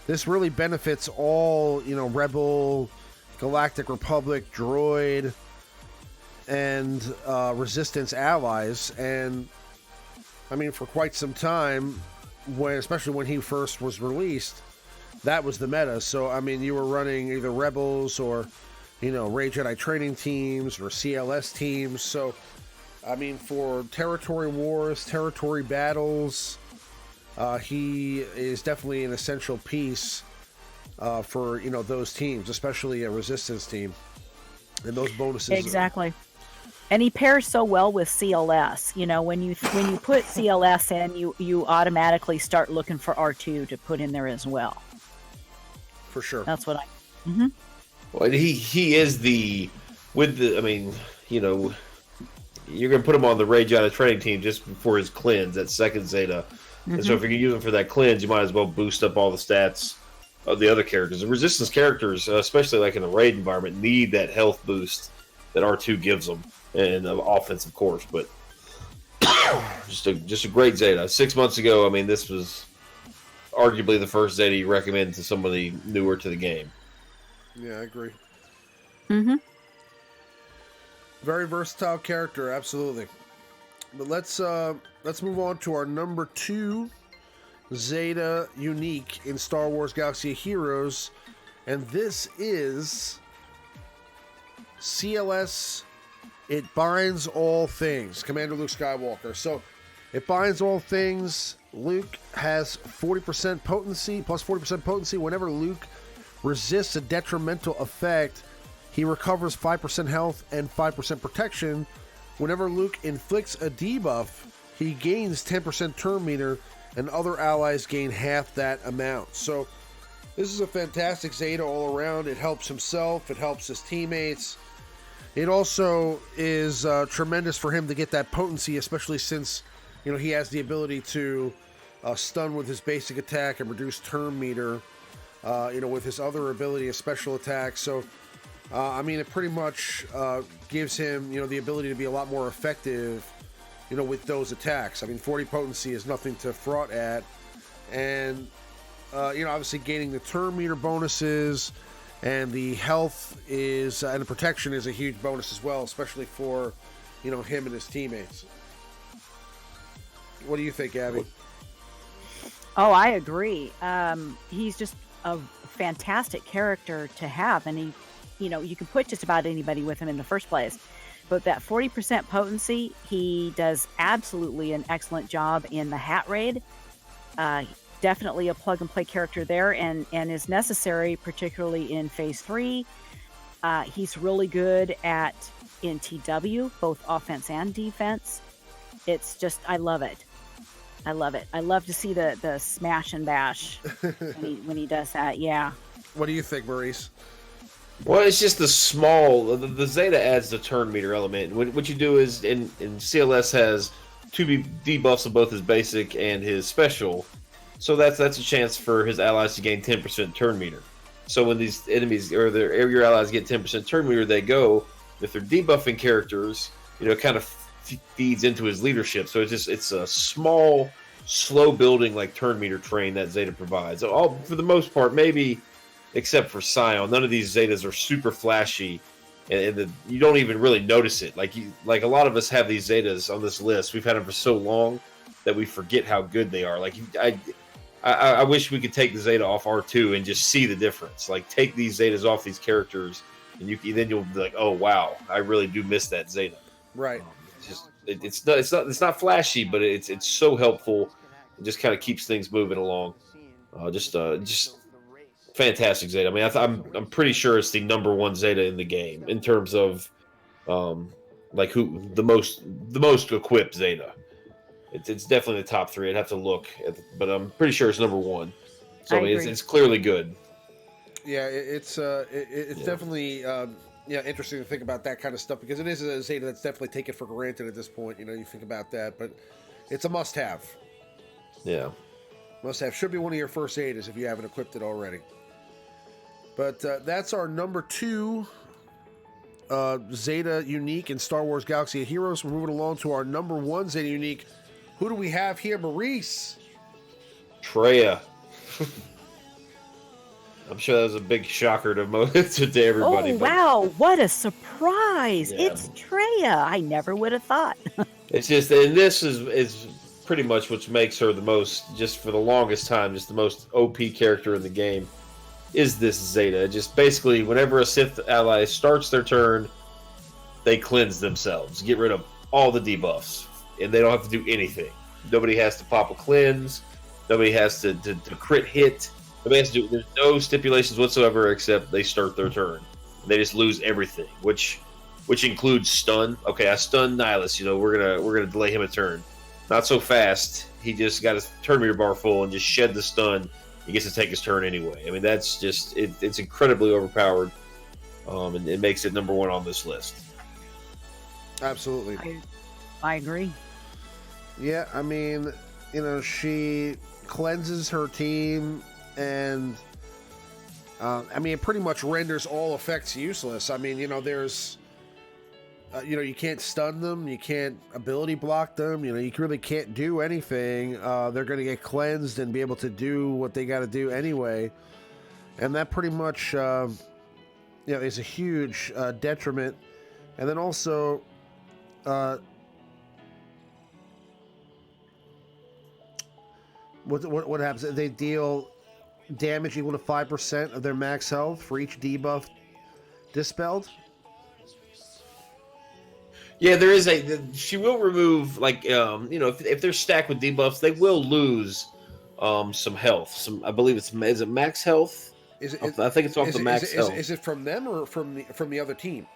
this really benefits all, Rebel, Galactic Republic, Droid, and Resistance allies. And I mean, for quite some time, especially when he first was released, that was the meta. So I mean, you were running either Rebels or Ray Jedi training teams or CLS teams. So I mean, for territory wars, territory battles, he is definitely an essential piece for those teams, especially a Resistance team, and those bonuses. Exactly. And he pairs so well with CLS. When you put CLS in, you automatically start looking for R2 to put in there as well. For sure. That's what I. Mm-hmm. Well, he is you're going to put him on the Ray Jedi training team just before his cleanse, that second Zeta. Mm-hmm. And so if you're going to use him for that cleanse, you might as well boost up all the stats of the other characters. The Resistance characters, especially like in a raid environment, need that health boost that R2 gives them, and offense, of course. But just a great Zeta. 6 months ago, I mean, this was arguably the first Zeta you recommend to somebody newer to the game. Yeah, I agree. Mm-hmm. Very versatile character, absolutely. But let's move on to our number 2 Zeta unique in Star Wars Galaxy of Heroes, and this is CLS. It binds all things. Commander Luke Skywalker. So it binds all things. Luke has 40% potency, plus 40% potency. Whenever Luke resists a detrimental effect, he recovers 5% health and 5% protection. Whenever Luke inflicts a debuff, he gains 10% turn meter, and other allies gain half that amount. So this is a fantastic Zeta all around. It helps himself. It helps his teammates. It also is tremendous for him to get that potency, especially since he has the ability to stun with his basic attack and reduce turn meter. With his other ability of special attack. So I mean, it pretty much gives him, the ability to be a lot more effective, with those attacks. I mean, 40 potency is nothing to fraught at. And, obviously gaining the turn meter bonuses and the health is, and the protection is a huge bonus as well, especially for, him and his teammates. What do you think, Abby? Oh, I agree. He's just a fantastic character to have, and he, you can put just about anybody with him in the first place. But that 40% potency, he does absolutely an excellent job in the Hat Raid. Definitely a plug and play character there, and is necessary, particularly in Phase 3. He's really good in TW, both offense and defense. It's just, I love it. I love it. I love to see the smash and bash when he does that. Yeah. What do you think, Maurice? Well, it's just the small. The Zeta adds the turn meter element. What you do is in CLS has two debuffs of both his basic and his special, so that's a chance for his allies to gain 10% turn meter. So when these enemies or your allies get 10% turn meter, they go if they're debuffing characters. It kind of feeds into his leadership. So it's a small, slow building like turn meter train that Zeta provides. All for the most part, maybe. Except for Scion, none of these Zetas are super flashy, and you don't even really notice it. Like a lot of us have these Zetas on this list. We've had them for so long that we forget how good they are. Like I wish we could take the Zeta off R2 and just see the difference. Like take these Zetas off these characters, and then you'll be like, oh wow, I really do miss that Zeta. Right. It's not flashy, but it's so helpful. It just kind of keeps things moving along. Just fantastic Zeta. I mean, I'm pretty sure it's the number one Zeta in the game in terms of, like who the most equipped Zeta. It's definitely the top three. I'd have to look, but I'm pretty sure it's number one. So I mean, it's clearly good. Yeah, it's definitely interesting to think about that kind of stuff because it is a Zeta that's definitely taken for granted at this point. You think about that, but it's a must-have. Yeah, must-have. Should be one of your first Zetas if you haven't equipped it already. But that's our number 2 Zeta unique in Star Wars Galaxy of Heroes. We're moving along to our number 1 Zeta unique. Who do we have here, Maurice? Traya. I'm sure that was a big shocker to everybody. Oh, wow. What a surprise. Yeah. It's Traya. I never would have thought. It's just, and this is pretty much what makes her the most, just for the longest time, just the most OP character in the game. Is this Zeta. Just basically, whenever a Sith ally starts their turn, they cleanse themselves. Get rid of all the debuffs. And they don't have to do anything. Nobody has to pop a cleanse. Nobody has to crit hit. Nobody has to do... There's no stipulations whatsoever except they start their turn. They just lose everything, which includes stun. Okay, I stunned Nihilus. We're gonna delay him a turn. Not so fast. He just got his turn meter bar full and just shed the stun. He gets to take his turn anyway. I mean, that's just it's incredibly overpowered, and it makes it number 1 on this list. Absolutely, I agree. Yeah, I mean, she cleanses her team, and it pretty much renders all effects useless. I mean, there's. You can't stun them, you can't ability block them, you really can't do anything. They're going to get cleansed and be able to do what they got to do anyway. And that pretty much, is a huge detriment. And then also, what happens? They deal damage equal to 5% of their max health for each debuff dispelled. Yeah, there is she will remove, if they're stacked with debuffs, they will lose some health. I believe is it max health? I think it's off the max health. Is it from them or from the other team?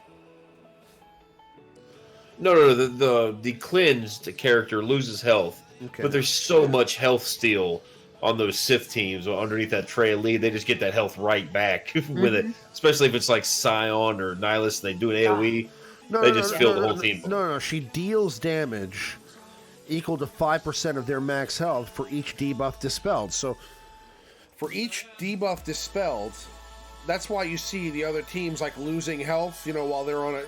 No. The cleansed character loses health, but there's so much health steal on those Sith teams underneath that Traya lead. They just get that health right back with it, especially if it's like Scion or Nihilus and they do an AoE. They just fill the whole team. No. She deals damage equal to 5% of their max health for each debuff dispelled. So, for each debuff dispelled, that's why you see the other teams losing health. While they're on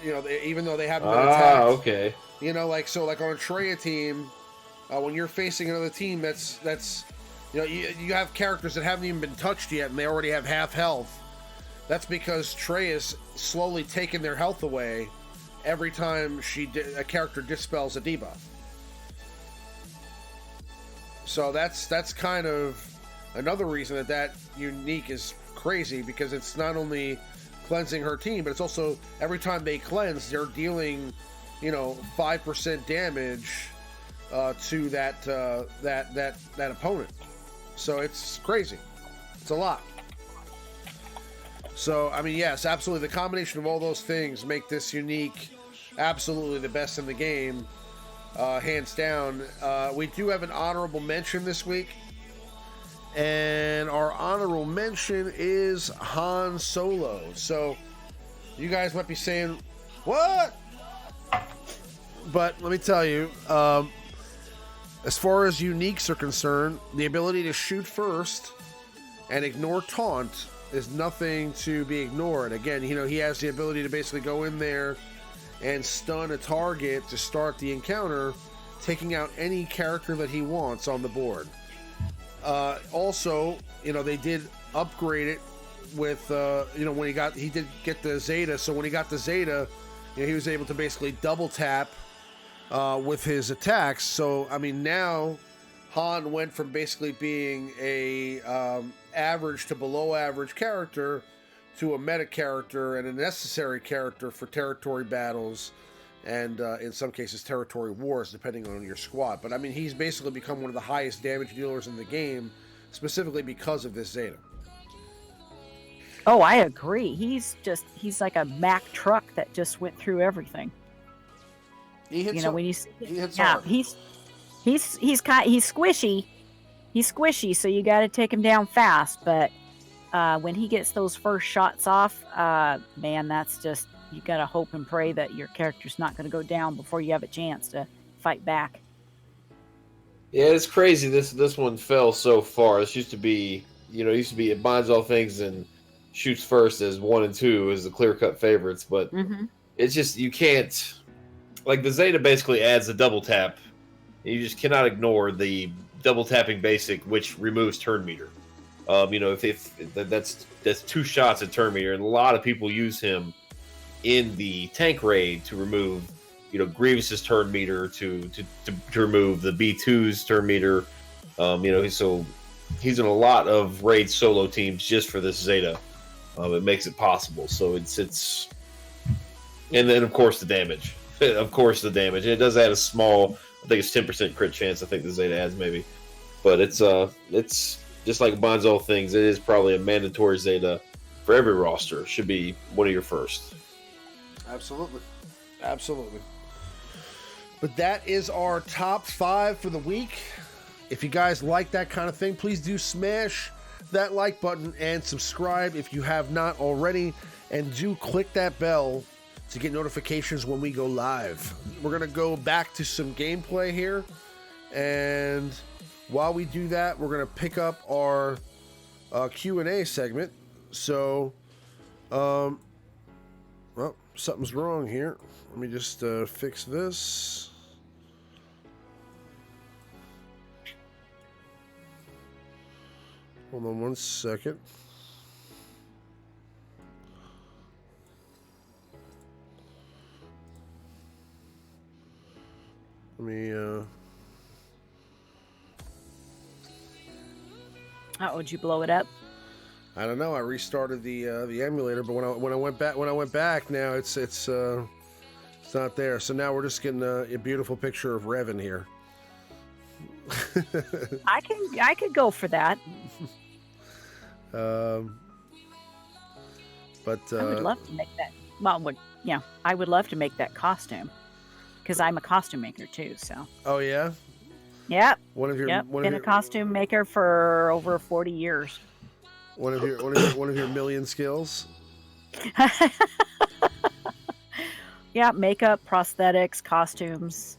even though they haven't been attacked. Okay. On a Traya team, when you're facing another team that's you have characters that haven't even been touched yet and they already have half health. That's because Traya's slowly taking their health away every time a character dispels a debuff. So that's kind of another reason that unique is crazy, because it's not only cleansing her team, but it's also every time they cleanse, they're dealing 5% damage to that opponent. So it's crazy. It's a lot. So, I mean, yes, absolutely. The combination of all those things make this unique absolutely the best in the game, hands down. We do have an honorable mention this week, and our honorable mention is Han Solo. So, You guys might be saying, what? But let me tell you, as far as uniques are concerned, the ability to shoot first and ignore taunt is nothing to be ignored. Again, he has the ability to basically go in there and stun a target to start the encounter, taking out any character that he wants on the board. Also, they did upgrade it with, when he did get the Zeta. So when he got the Zeta, he was able to basically double tap with his attacks. So, I mean, now Han went from basically being a average to below average character to a meta character and a necessary character for territory battles and in some cases territory wars, depending on your squad. But I mean, he's basically become one of the highest damage dealers in the game, specifically because of this Zeta. Oh, I agree. He's like a Mack truck that just went through everything. He hits when you see he hits yeah, hard. he's squishy. He's squishy, so you got to take him down fast. But when he gets those first shots off, man, that's just, you got to hope and pray that your character's not going to go down before you have a chance to fight back. Yeah, it's crazy. This one fell so far. This used to be, it binds all things and shoots first as 1 and 2 is the clear-cut favorites. But it's just, you can't, like the Zeta basically adds a double tap. You just cannot ignore the double tapping basic, which removes turn meter. If that's 2 shots at turn meter, and a lot of people use him in the tank raid to remove, Grievous's turn meter, to remove the B2's turn meter. So he's in a lot of raid solo teams just for this Zeta. It makes it possible. So it's, and then of course the damage. It does add a small, I think it's 10% crit chance. I think the Zeta adds maybe, but it's just like binds all things. It is probably a mandatory Zeta for every roster. It should be one of your first. Absolutely. But that is our top 5 for the week. If you guys like that kind of thing, please do smash that like button and subscribe if you have not already, and do click that bell to get notifications when we go live. We're gonna go back to some gameplay here, and while we do that, we're gonna pick up our Q&A segment. So, well, something's wrong here. Let me just fix this. Hold on 1 second. Let me Did you blow it up? I don't know. I restarted the emulator, but when I went back, now it's not there. So now we're just getting a beautiful picture of Revan here. I could go for that. But I would love to make that. Well, I would love to make that costume because I'm a costume maker too. So. Oh yeah. Yep. Been a costume maker for over 40 years. One of your million skills. Yeah, makeup, prosthetics, costumes,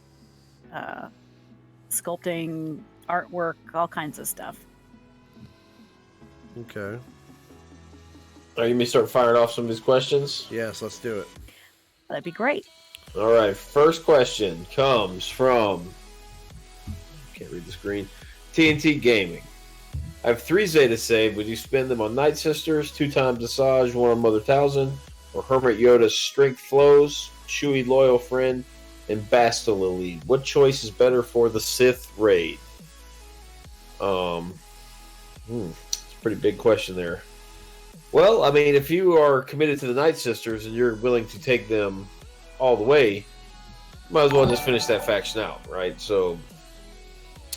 sculpting, artwork, all kinds of stuff. Okay. All right, you may start firing off some of these questions. Yes, let's do it. That'd be great. All right, first question comes from, can't read the screen, TNT Gaming. I have 3 Zeta saved. Would you spend them on Night Sisters, 2 times Asajj, 1 on Mother Talzin, or Hermit Yoda's Strength Flows, Chewie Loyal Friend, and Bastila Lead? What choice is better for the Sith raid? It's a pretty big question there. Well, I mean, if you are committed to the Night Sisters and you're willing to take them all the way, might as well just finish that faction out, right? So,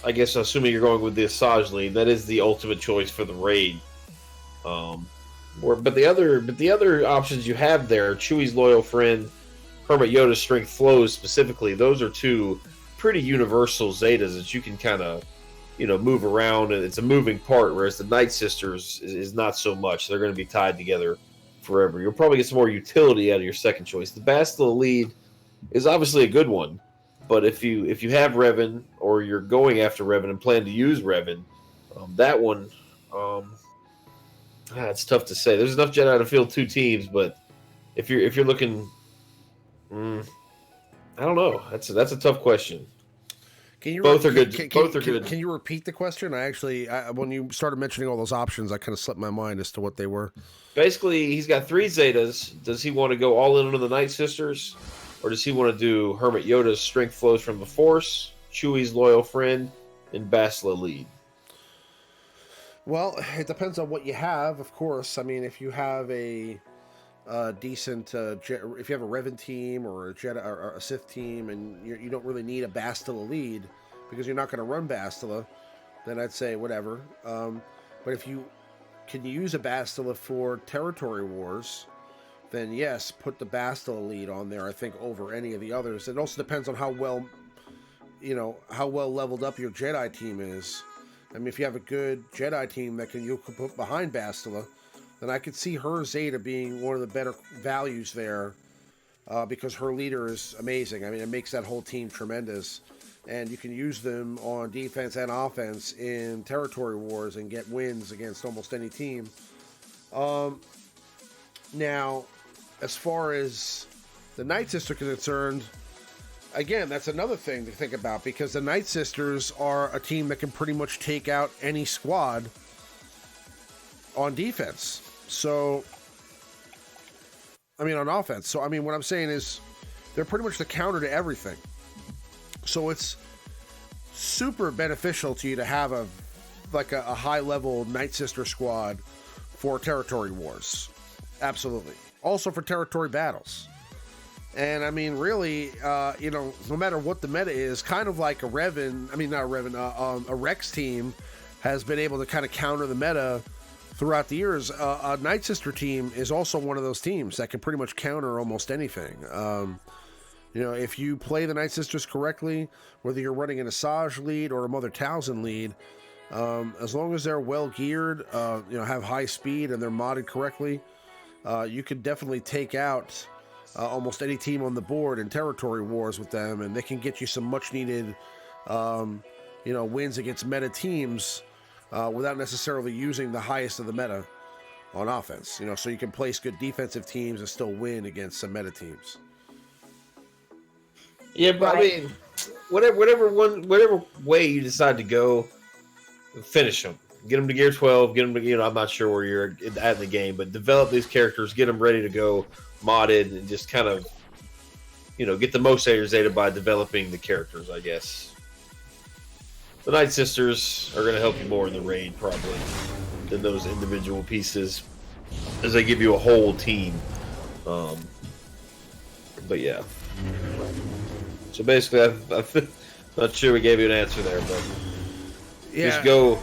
I guess assuming you're going with the Asajj lead, that is the ultimate choice for the raid. But the other options you have there, Chewie's Loyal Friend, Hermit Yoda's Strength Flows specifically, those are 2 pretty universal Zetas that you can kind of, move around, and it's a moving part, whereas the Night Sisters is not so much. They're going to be tied together forever. You'll probably get some more utility out of your second choice. The Bastila lead is obviously a good one, but if you have Revan or you're going after Revan and plan to use Revan, that one, it's tough to say. There's enough Jedi to field 2 teams, but if you're looking, I don't know. That's a tough question. Both are good. Both are good. Can you repeat the question? When you started mentioning all those options, I kind of slipped my mind as to what they were. Basically, he's got 3 Zetas. Does he want to go all in on the Night Sisters, or does he want to do Hermit Yoda's Strength Flows from the Force, Chewie's Loyal Friend, and Bastila lead? Well, it depends on what you have, of course. I mean, if you have a decent, if you have a Revan team or a Jedi or a Sith team, and you don't really need a Bastila lead because you're not going to run Bastila, then I'd say whatever. But if you can use a Bastila for territory wars, then yes, put the Bastila lead on there. I think over any of the others. It also depends on how well leveled up your Jedi team is. I mean, if you have a good Jedi team that you can put behind Bastila, then I could see her Zeta being one of the better values there, because her leader is amazing. I mean, it makes that whole team tremendous, and you can use them on defense and offense in territory wars and get wins against almost any team. Now, as far as the Night Sister is concerned, again, that's another thing to think about, because the Night Sisters are a team that can pretty much take out any squad on defense. So, I mean, on offense. So, I mean, what I'm saying is they're pretty much the counter to everything. So it's super beneficial to you to have a high-level Night Sister squad for territory wars. Absolutely. Also for territory battles. And, I mean, really, no matter what the meta is, kind of like a Rex team has been able to kind of counter the meta throughout the years. A Night Sister team is also one of those teams that can pretty much counter almost anything. If you play the Night Sisters correctly, whether you're running an Asajj lead or a Mother Talzin lead, as long as they're well geared, have high speed and they're modded correctly, you could definitely take out almost any team on the board in territory wars with them, and they can get you some much needed, wins against meta teams, without necessarily using the highest of the meta on offense. So you can place good defensive teams and still win against some meta teams. Yeah, but I mean, whatever way you decide to go, finish them. Get them to gear 12. Get them to, I'm not sure where you're at in the game, but develop these characters. Get them ready to go, modded, and just kind of, get the most out of your Zeta by developing the characters, I guess. The Night Sisters are going to help you more in the raid, probably, than those individual pieces, as they give you a whole team. But yeah. So basically, I'm not sure we gave you an answer there, but just go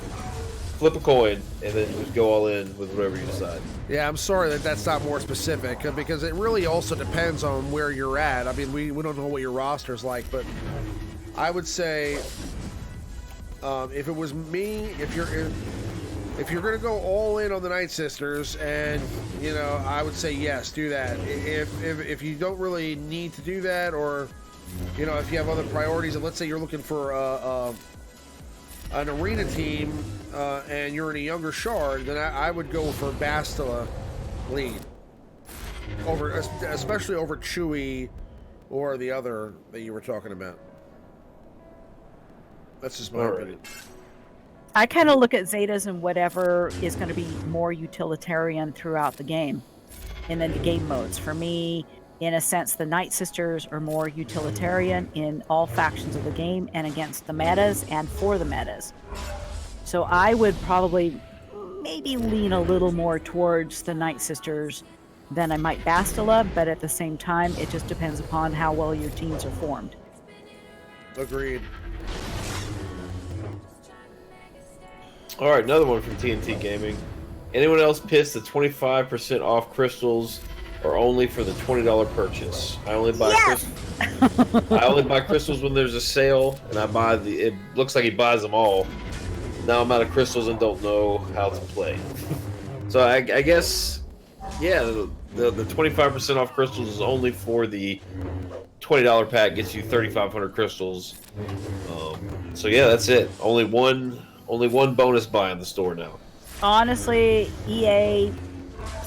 flip a coin and then just go all in with whatever you decide. Yeah, I'm sorry that that's not more specific, because it really also depends on where you're at. I mean, we don't know what your roster's like, but I would say, if it was me, if you're going to go all in on the Night Sisters, and I would say yes, do that. If you don't really need to do that, or if you have other priorities, and let's say you're looking for an arena team, and you're in a younger shard, then I would go for Bastila lead, especially over Chewie or the other that you were talking about. That's just my opinion. I kind of look at Zetas and whatever is going to be more utilitarian throughout the game, and then the game modes. For me, in a sense, the Night Sisters are more utilitarian in all factions of the game and against the metas and for the metas. So I would probably maybe lean a little more towards the Night Sisters than I might Bastila, but at the same time, it just depends upon how well your teams are formed. Agreed. All right, another one from TNT Gaming. Anyone else pissed that 25% off crystals are only for the $20 purchase? I only buy I only buy crystals when there's a sale, and I buy it looks like he buys them all. Now I'm out of crystals and don't know how to play. So I guess Yeah, the 25% off crystals is only for the $20 pack. Gets you 3,500 crystals. So yeah, that's it. Only one bonus buy in the store now. Honestly, EA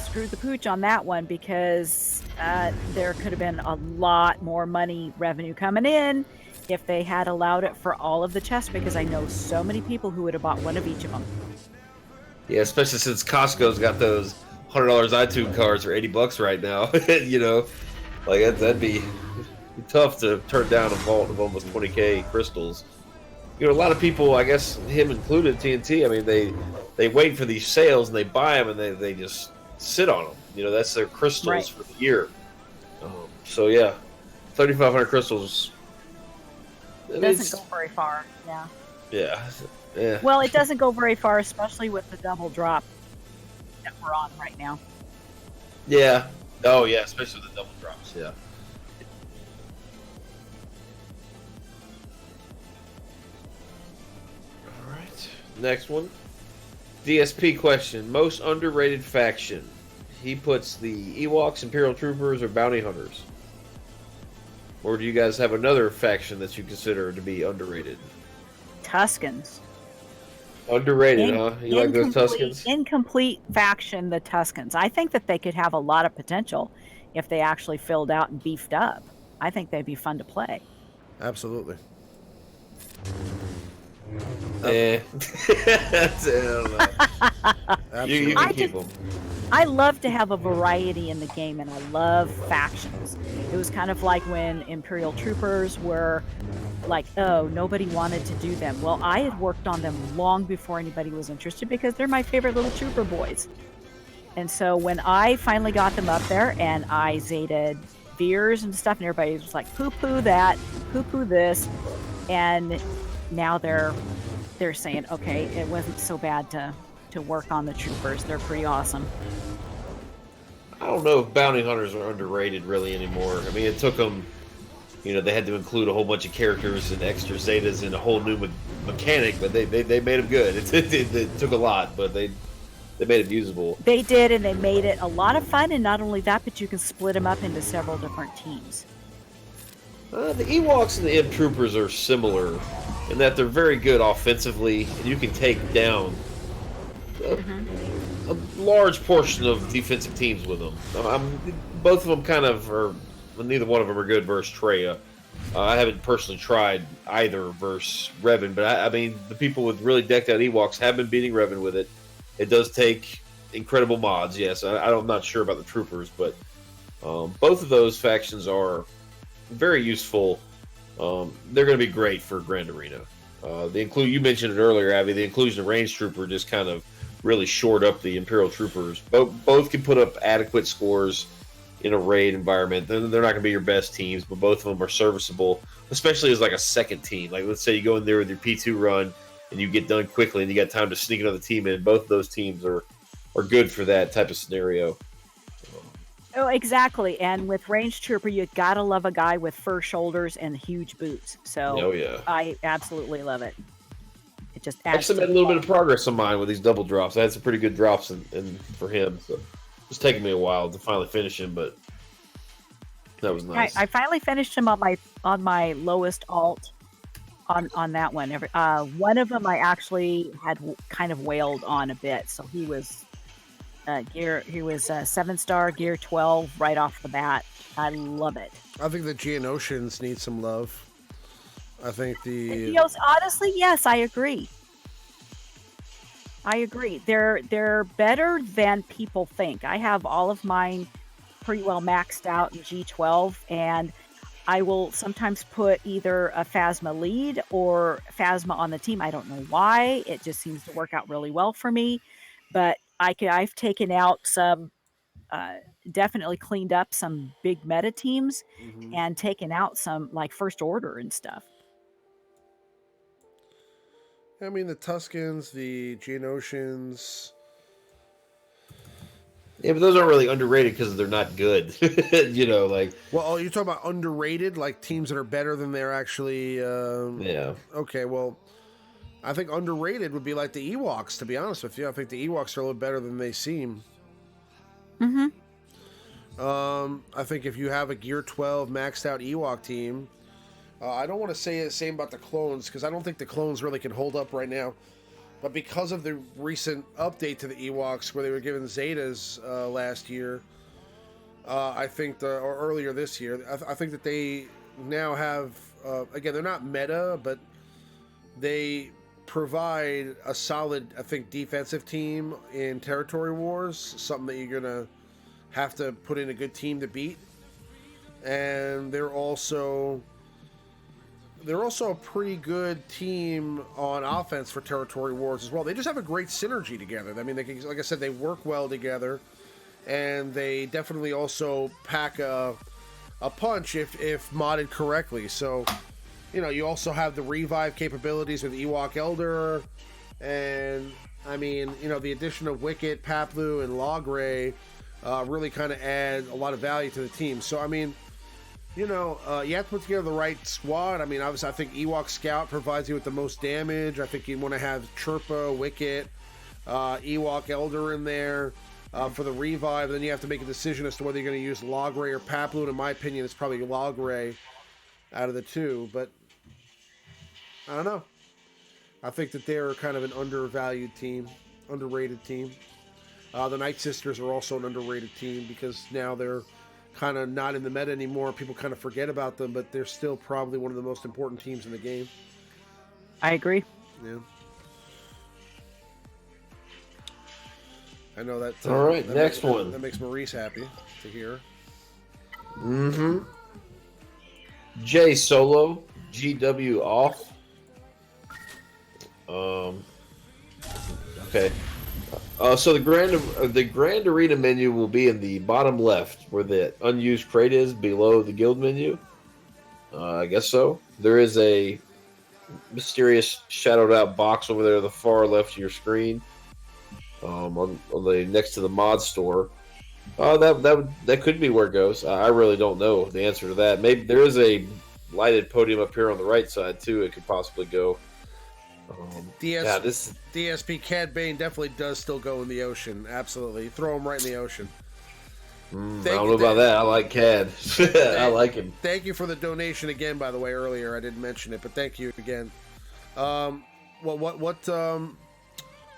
screwed the pooch on that one because there could have been a lot more money revenue coming in if they had allowed it for all of the chests, because I know so many people who would have bought one of each of them. Yeah, especially since Costco's got those $100 iTunes cards for $80 right now. You know, like that'd be tough to turn down a vault of almost 20K crystals. You know, a lot of people, I guess him included, TNT. I mean, they wait for these sales and they buy them and they just sit on them. You know, that's their crystals Right. for the year. So yeah, 3,500 crystals. It doesn't go very far. Yeah. Yeah. Well, it doesn't go very far, especially with the double drop that we're on right now. Yeah. Oh yeah, especially with the double drops. Yeah. All right. Next one. DSP question: most underrated faction. He puts the Ewoks, Imperial Troopers, or Bounty Hunters. Or do you guys have another faction that you consider to be underrated? Tuscans. Underrated, huh? You like those Tuscans? Incomplete faction, the Tuscans. I think that they could have a lot of potential if they actually filled out and beefed up. I think they'd be fun to play. Absolutely. I don't know. You can keep them. I love to have a variety in the game, and I love factions. It was kind of like when Imperial Troopers were like, oh, nobody wanted to do them. Well, I had worked on them long before anybody was interested because they're my favorite little trooper boys. And so when I finally got them up there and I zetaed Veers and stuff, and everybody was like, poo-poo that, poo-poo this, and now they're saying, okay, it wasn't so bad to work on the troopers. They're pretty awesome. I don't know if bounty hunters are underrated really anymore. I mean, it took them, you know, they had to include a whole bunch of characters and extra zetas and a whole new mechanic, but they made them good. It took a lot, but they made it usable. They did, and they made it a lot of fun, and not only that, but you can split them up into several different teams. The Ewoks and the Imp Troopers are similar in that they're very good offensively, and you can take down a large portion of defensive teams with them. Both of them kind of are, well, neither one of them are good versus Treya. I haven't personally tried either versus Revan, but I mean, the people with really decked out Ewoks have been beating Revan with it. It does take incredible mods, yes. I'm not sure about the Troopers, but both of those factions are very useful. They're going to be great for Grand Arena. You mentioned it earlier, Abby. The inclusion of Range Trooper just kind of really shored up the Imperial Troopers. Both can put up adequate scores in a raid environment. They're not going to be your best teams, but both of them are serviceable, especially as like a second team. Like, let's say you go in there with your P2 run and you get done quickly and you got time to sneak another team in. Both of those teams are good for that type of scenario. Oh, exactly. And with Range Trooper, you gotta love a guy with fur shoulders and huge boots. So Oh, yeah. I absolutely love it. It just I adds actually to made a little bit of progress on mine with these double drops. I had some pretty good drops in for him. So it's taking me a while to finally finish him, but that was nice. I finally finished him on my lowest alt on that one. One of them I actually had kind of wailed on a bit. So he was he was 7-star gear 12 right off the bat. I love it. I think the Geonosians need some love. I think Honestly, yes, I agree. They're better than people think. I have all of mine pretty well maxed out in G12, and I will sometimes put either a Phasma lead or Phasma on the team. I don't know why. It just seems to work out really well for me. But I've taken out some, definitely cleaned up some big meta teams and taken out some like First Order and stuff. I mean, the Tuscans, the Geonosians. Yeah, but those aren't really underrated because they're not good. You know, like. Well, you're talking about underrated, like teams that are better than they're actually. Yeah. Okay, well, I think underrated would be like the Ewoks, to be honest with you. I think the Ewoks are a little better than they seem. Mm-hmm. I think if you have a Gear 12 maxed out Ewok team, I don't want to say the same about the clones, because I don't think the clones really can hold up right now. But because of the recent update to the Ewoks, where they were given zetas last year, I think, or earlier this year, I think that they now have, again, they're not meta, but they provide a solid, I think, defensive team in territory wars, something that you're going to have to put in a good team to beat. And they're also a pretty good team on offense for territory wars as well. They just have a great synergy together. I mean, they can, like I said, they work well together, and they definitely also pack a punch if modded correctly. So, you know, you also have the revive capabilities with Ewok Elder, and I mean, you know, the addition of Wicket, Paplu, and Logray really kind of add a lot of value to the team. So, I mean, you know, you have to put together the right squad. I mean, obviously, I think Ewok Scout provides you with the most damage. I think you want to have Chirpa, Wicket, Ewok Elder in there for the revive. Then you have to make a decision as to whether you're going to use Logray or Paplu. And in my opinion, it's probably Logray out of the two. But I don't know. I think that they're kind of an undervalued team, underrated team. The Night Sisters are also an underrated team because now they're kind of not in the meta anymore. People kind of forget about them, but they're still probably one of the most important teams in the game. I agree. Yeah. I know that. All right, next one. That makes Maurice happy to hear. Mm-hmm. J Solo, GW off. Okay. So the Grand Arena menu will be in the bottom left, where the unused crate is, below the guild menu. I guess so. There is a mysterious shadowed out box over there, at the far left of your screen, on the next to the mod store. That could be where it goes. I really don't know the answer to that. Maybe there is a lighted podium up here on the right side too. It could possibly go. DSP Cad Bane definitely does still go in the ocean. Absolutely. Throw him right in the ocean. I don't know about that. I like Cad. I like him. Thank you for the donation again, by the way, earlier. I didn't mention it, but thank you again. What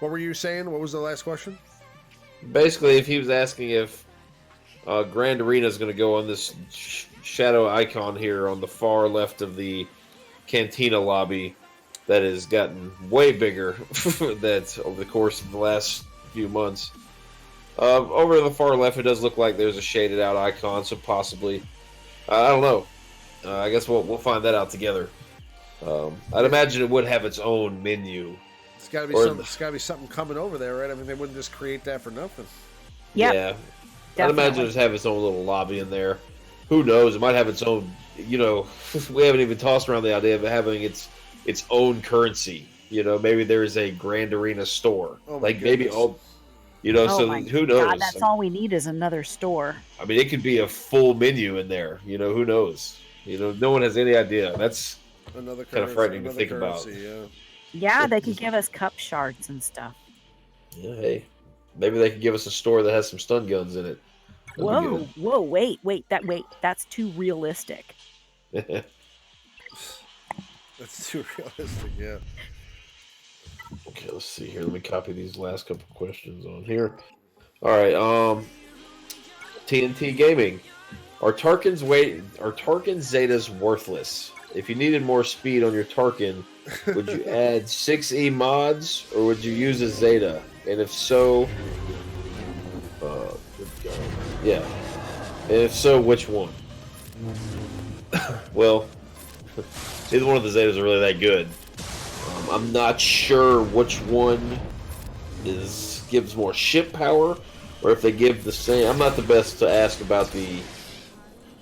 were you saying? What was the last question? Basically, if he was asking if Grand Arena is going to go on this shadow icon here on the far left of the Cantina lobby, that has gotten way bigger that's over the course of the last few months. Over to the far left, it does look like there's a shaded out icon, so possibly. I don't know. I guess we'll find that out together. I'd imagine it would have its own menu. It's got to be something coming over there, right? I mean, they wouldn't just create that for nothing. Yep, yeah. definitely. I'd imagine it have its own little lobby in there. Who knows? It might have its own, you know, we haven't even tossed around the idea of having its own currency. You know, maybe there's a Grand Arena store. Oh, like maybe all, you know, Oh so my who knows? God, that's all we need is another store. I mean, it could be a full menu in there. You know, who knows? You know, no one has any idea. That's Another kind of frightening to think about. Yeah, they could give us cup shards and stuff. Yeah, hey, maybe they could give us a store that has some stun guns in it. That'd be Whoa, wait, that's too realistic. good. That's too realistic, yeah. Okay, let's see here. Let me copy these last couple questions on here. All right, TNT Gaming. Are Tarkin's Zetas worthless? If you needed more speed on your Tarkin, would you add 6E mods or would you use a Zeta? And if so, yeah. And if so, which one? Well, neither one of the Zetas are really that good. I'm not sure which one gives more ship power, or if they give the same. I'm not the best to ask about the,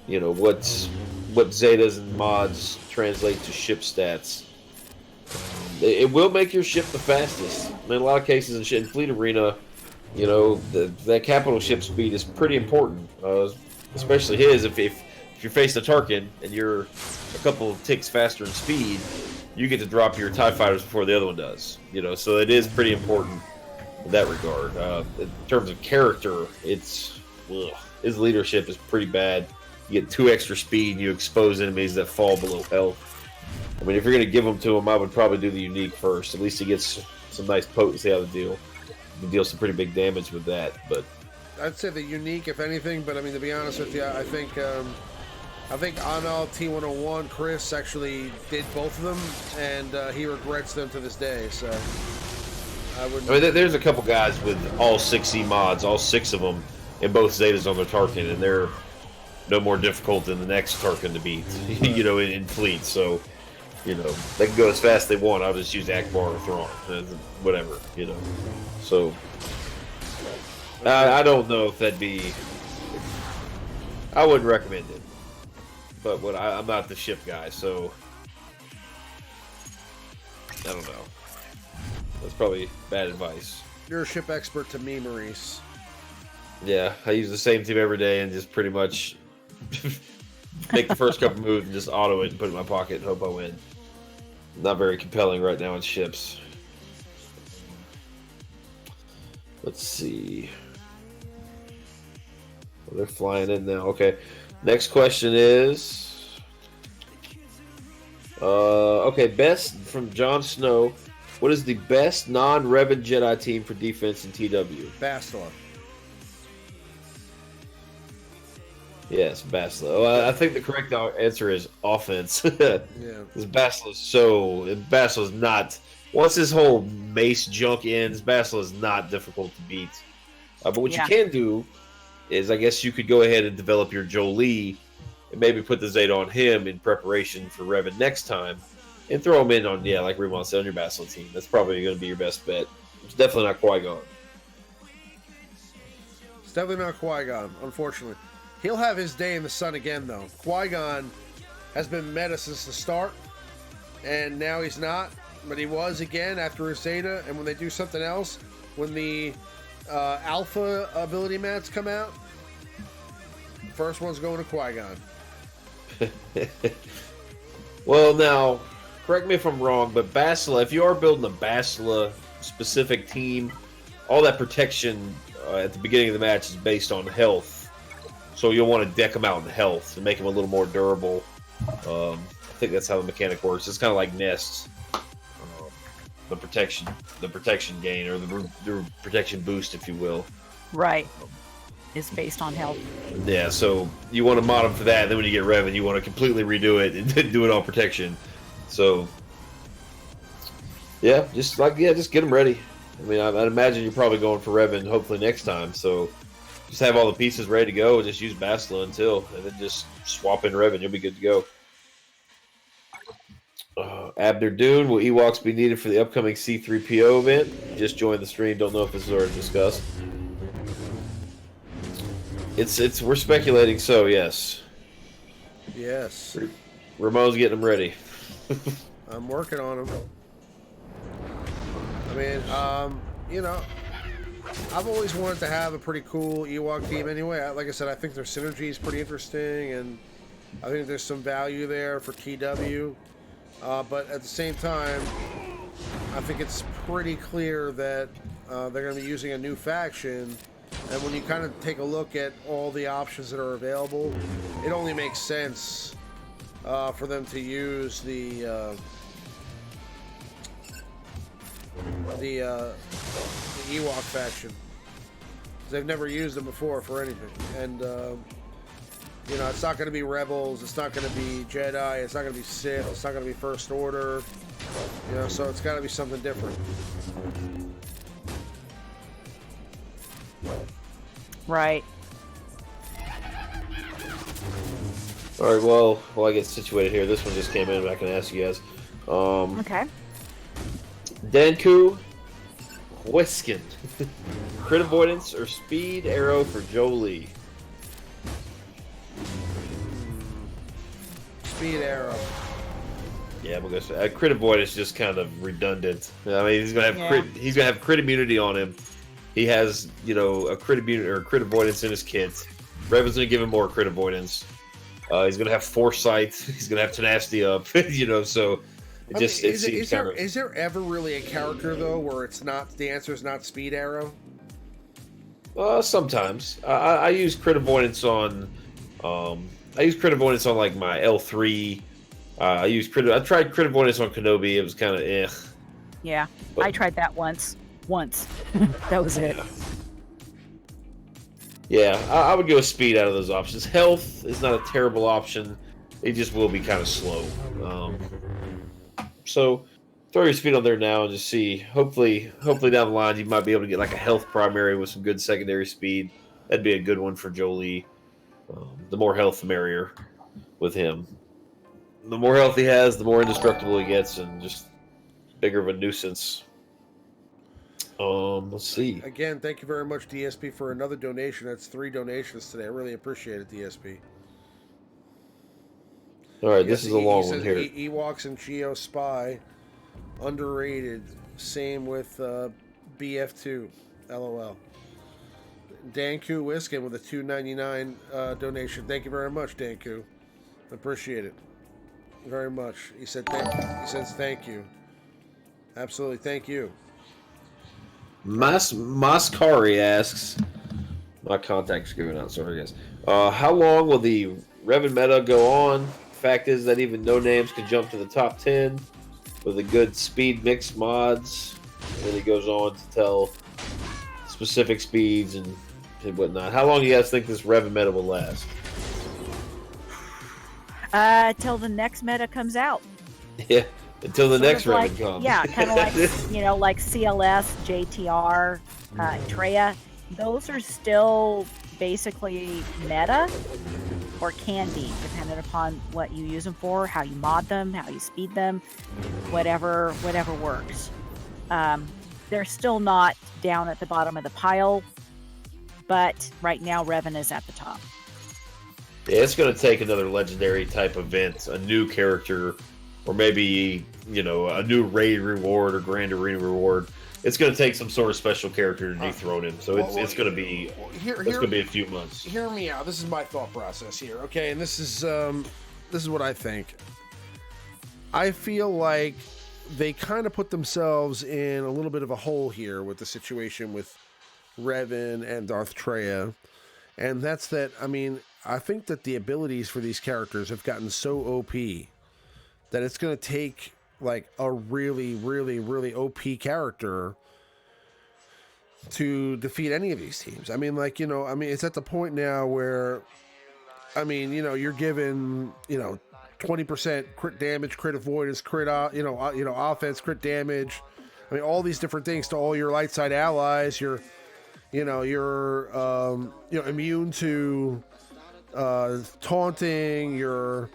you know, what Zetas and mods translate to ship stats. It will make your ship the fastest. I mean, in a lot of cases in Fleet Arena, you know, that capital ship speed is pretty important, especially his. If you're facing a Tarkin and you're a couple of ticks faster in speed, you get to drop your TIE fighters before the other one does. You know, so it is pretty important in that regard. In terms of character, it's ugh. His leadership is pretty bad. You get 2 extra speed, and you expose enemies that fall below health. I mean, if you're going to give them to him, I would probably do the unique first. At least he gets some nice potency out of the deal. You can deal some pretty big damage with that. But I'd say the unique, if anything. But I mean, to be honest with you, I think Anal T101 Chris actually did both of them, and he regrets them to this day. So I would. I mean, there's a couple guys with all 6 mods, all 6 of them, in both Zetas on their Tarkin, and they're no more difficult than the next Tarkin to beat, in fleet. So, they can go as fast as they want. I'll just use Akbar or Thrawn, whatever, So, I don't know if that'd be. I wouldn't recommend it, but I'm not the ship guy, so I don't know. That's probably bad advice. You're a ship expert to me, Maurice. Yeah, I use the same team every day and just pretty much make the first couple moves and just auto it and put it in my pocket and hope I win. Not very compelling right now in ships. Let's see. Oh, they're flying in now. Okay. Next question is... okay, best from Jon Snow. What is the best non-Revan Jedi team for defense in TW? Bastila. Yes, Bastila. I think the correct answer is offense. Yeah. Because Bastila's not... Once this whole mace junk ends, Bastila is not difficult to beat. But what you can do is, I guess you could go ahead and develop your Jolie and maybe put the Zeta on him in preparation for Revan next time. And throw him in on, like Remon said, on your Bastila team. That's probably going to be your best bet. It's definitely not Qui-Gon. It's definitely not Qui-Gon, unfortunately. He'll have his day in the sun again, though. Qui-Gon has been meta since the start, and now he's not. But he was again after his Zeta, and when they do something else, when the Alpha ability mats come out, the first one's going to Qui-Gon. Well, now, correct me if I'm wrong, but Bastila, if you are building a Bastila-specific team, all that protection at the beginning of the match is based on health. So you'll want to deck them out in health and make them a little more durable. I think that's how the mechanic works. It's kind of like nests. The protection gain, or the protection boost, if you will. Right. Is based on health. Yeah, so you want to mod them for that, and then when you get Revan, you want to completely redo it and do it on protection. So, just get them ready. I mean, I'd imagine you're probably going for Revan hopefully next time, so just have all the pieces ready to go, and just use Bastila and then just swap in Revan, you'll be good to go. Abner Dune, will Ewoks be needed for the upcoming C-3PO event? Just joined the stream, don't know if this is already discussed. We're speculating so, yes. Yes. Ramon's getting them ready. I'm working on them. I mean, I've always wanted to have a pretty cool Ewok team anyway. Like I said, I think their synergy is pretty interesting, and I think there's some value there for TW. But at the same time, I think it's pretty clear that they're going to be using a new faction. And when you kind of take a look at all the options that are available, it only makes sense for them to use the Ewok faction. They've never used them before for anything. And, it's not going to be Rebels, it's not going to be Jedi, it's not going to be Sith, it's not going to be First Order. So it's got to be something different. Right. All right, well, while I get situated here, this one just came in, but I can ask you guys. Okay. Danku Whiskin. Crit avoidance or speed arrow for Jolie? Speed arrow. Yeah, I'm gonna say crit avoidance is just kind of redundant. I mean, he's gonna have crit immunity on him. He has, a crit immunity or crit avoidance in his kit. Revan's gonna give him more crit avoidance. He's gonna have foresight. He's gonna have tenacity up. So it just seems kind of. Is there ever really a character though where it's not the answer is not speed arrow? Sometimes I use crit avoidance on. I use crit avoidance on like my L3. I tried crit avoidance on Kenobi. It was kind of eh. Yeah, But- I tried that once. That was it. Yeah, I would go with speed out of those options. Health is not a terrible option. It just will be kind of slow. So throw your speed on there now and just see. Hopefully down the line you might be able to get like a health primary with some good secondary speed. That'd be a good one for Jolie. The more health, the merrier with him. The more health he has, the more indestructible he gets, and just bigger of a nuisance. Let's see. Again, thank you very much, DSP, for another donation. That's 3 donations today. I really appreciate it, DSP. All right, this Yes, is a long he one says here. Ewoks and Geo Spy, underrated. Same with BF2. LOL. Danku Wiskin with a $2.99 donation. Thank you very much, Danku. Appreciate it very much. He said thank you. He says thank you. Absolutely, thank you. Mascari asks, my contact's going out, sorry guys. How long will the Revan meta go on? Fact is that even no names can jump to the top 10 with a good speed mix mods. And then he goes on to tell specific speeds and whatnot. How long do you guys think this Revan meta will last? Till the next meta comes out. Yeah, until the Sort next of like, Revan comes. Yeah, kind of like, like CLS, JTR, Treya. Those are still basically meta, or can be, depending upon what you use them for, how you mod them, how you speed them, whatever works. They're still not down at the bottom of the pile, but right now Revan is at the top. Yeah, it's going to take another legendary type event, a new character, or maybe, a new raid reward or Grand Arena reward. It's going to take some sort of special character to dethrone him. So it's going to be a few months. Hear me out. This is my thought process here, okay? And this is what I think. I feel like they kind of put themselves in a little bit of a hole here with the situation with Revan and Darth Treya. And that's that, I think that the abilities for these characters have gotten so OP that it's going to take like a really, really, really OP character to defeat any of these teams. It's at the point now where, you're given, 20% crit damage, crit avoidance, crit, offense, crit damage. All these different things to all your light side allies. You're immune to taunting, you're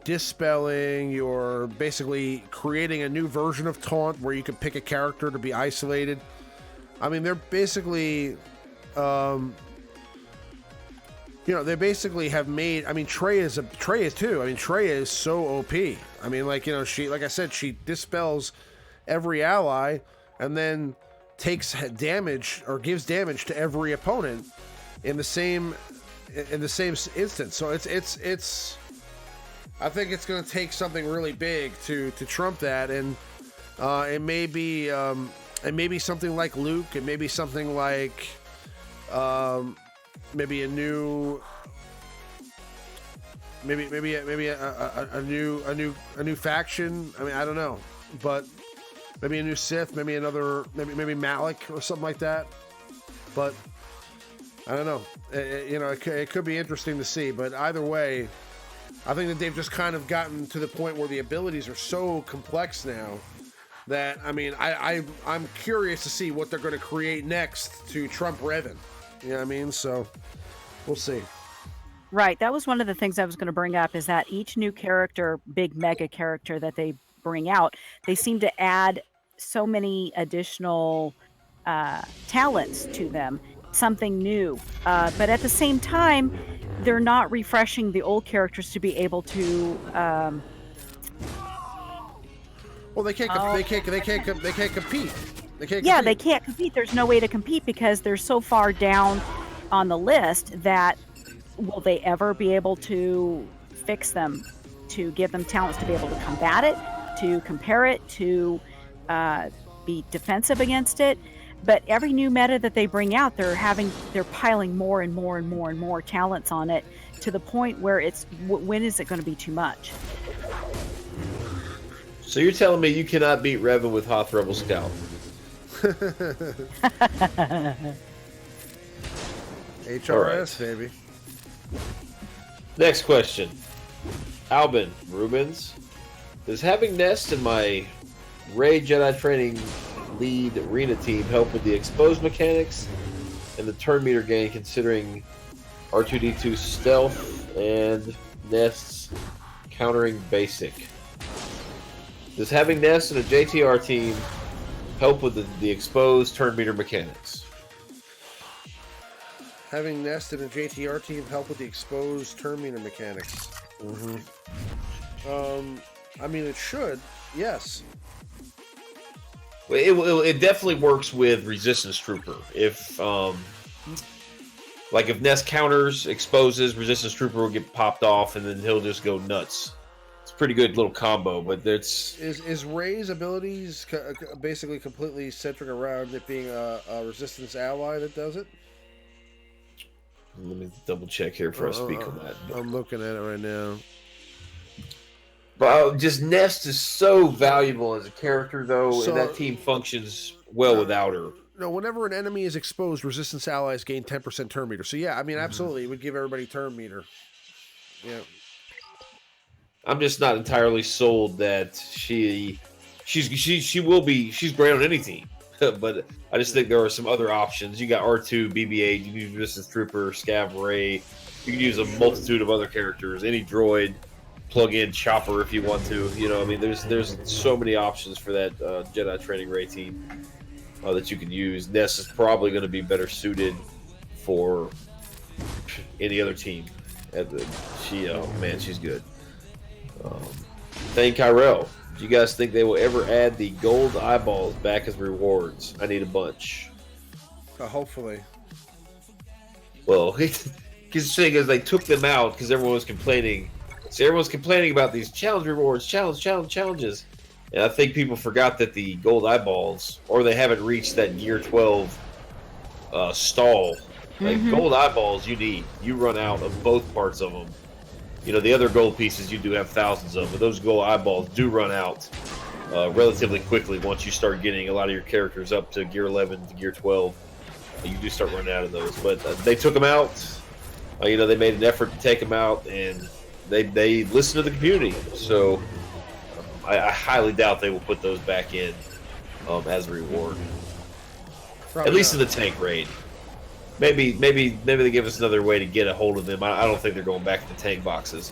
dispelling, you're basically creating a new version of taunt where you can pick a character to be isolated. They're basically, they basically have made, Treya too. Treya is so OP. Like I said, she dispels every ally and then takes damage or gives damage to every opponent in the same instance. So it's I think it's going to take something really big to trump that, and it may be something like Luke. It may be something like maybe a new a new faction. I don't know, but maybe a new Sith, maybe maybe Malik or something like that. But I don't know. It could be interesting to see. But either way, I think that they've just kind of gotten to the point where the abilities are so complex now that I'm curious to see what they're going to create next to trump Revan. You know what I mean? So we'll see. Right. That was one of the things I was going to bring up, is that each new character, big mega character that they bring out, they seem to add so many additional talents to them, something new. But at the same time, they're not refreshing the old characters to be able to. Well, they can't compete. They can't compete. They can't compete. There's no way to compete because they're so far down on the list that will they ever be able to fix them, to give them talents to be able to combat it, to compare it, to be defensive against it? But every new meta that they bring out, they're piling more and more and more and more talents on it, to the point where it's when is it going to be too much? So you're telling me you cannot beat Revan with Hoth Rebel Scout? HRS, baby. Next question. Albin Rubens. Does having Nest in my Rey Jedi training lead arena team help with the exposed mechanics and the turn meter gain, considering R2-D2 stealth and Nest's countering basic? Does having Nest in a JTR team help with the exposed turn meter mechanics? Having Nest in a JTR team help with the exposed turn meter mechanics. I mean, it should. Yes. It definitely works with Resistance Trooper. If like if Nest counters, exposes, Resistance Trooper will get popped off, and then he'll just go nuts. It's a pretty good little combo, but it's... Is Rey's abilities basically completely centered around it being a Resistance ally that does it? Let me double check here before I speak on that. I'm looking at it right now. But just Nest is so valuable as a character, though, and that team functions well without her. No, whenever an enemy is exposed, Resistance allies gain 10% turn meter. So yeah, I mean, absolutely, it would give everybody turn meter. Yeah. I'm just not entirely sold that she's great on any team. But I just think there are some other options. You got R2, BB-8, you can use Resistance Trooper, Scav Rey. You can use a multitude of other characters, any droid. Plug in Chopper if you want to. You know, I mean, there's so many options for that Jedi Training Rey team that you can use. Ness is probably going to be better suited for any other team. She's good. Thane Kyrell. Do you guys think they will ever add the gold eyeballs back as rewards? I need a bunch. Hopefully. Well, because the thing is, they took them out because everyone was complaining. So everyone's complaining about these challenge rewards, challenges. And I think people forgot that the gold eyeballs, or they haven't reached that Gear 12 stall. Like, gold eyeballs you need. You run out of both parts of them. You know, the other gold pieces you do have thousands of, but those gold eyeballs do run out relatively quickly once you start getting a lot of your characters up to Gear 11 to Gear 12. You do start running out of those. But they took them out. They made an effort to take them out, and they listen to the community, so I highly doubt they will put those back in as a reward. Probably at least in the tank raid. Maybe they give us another way to get a hold of them. I don't think they're going back to the tank boxes.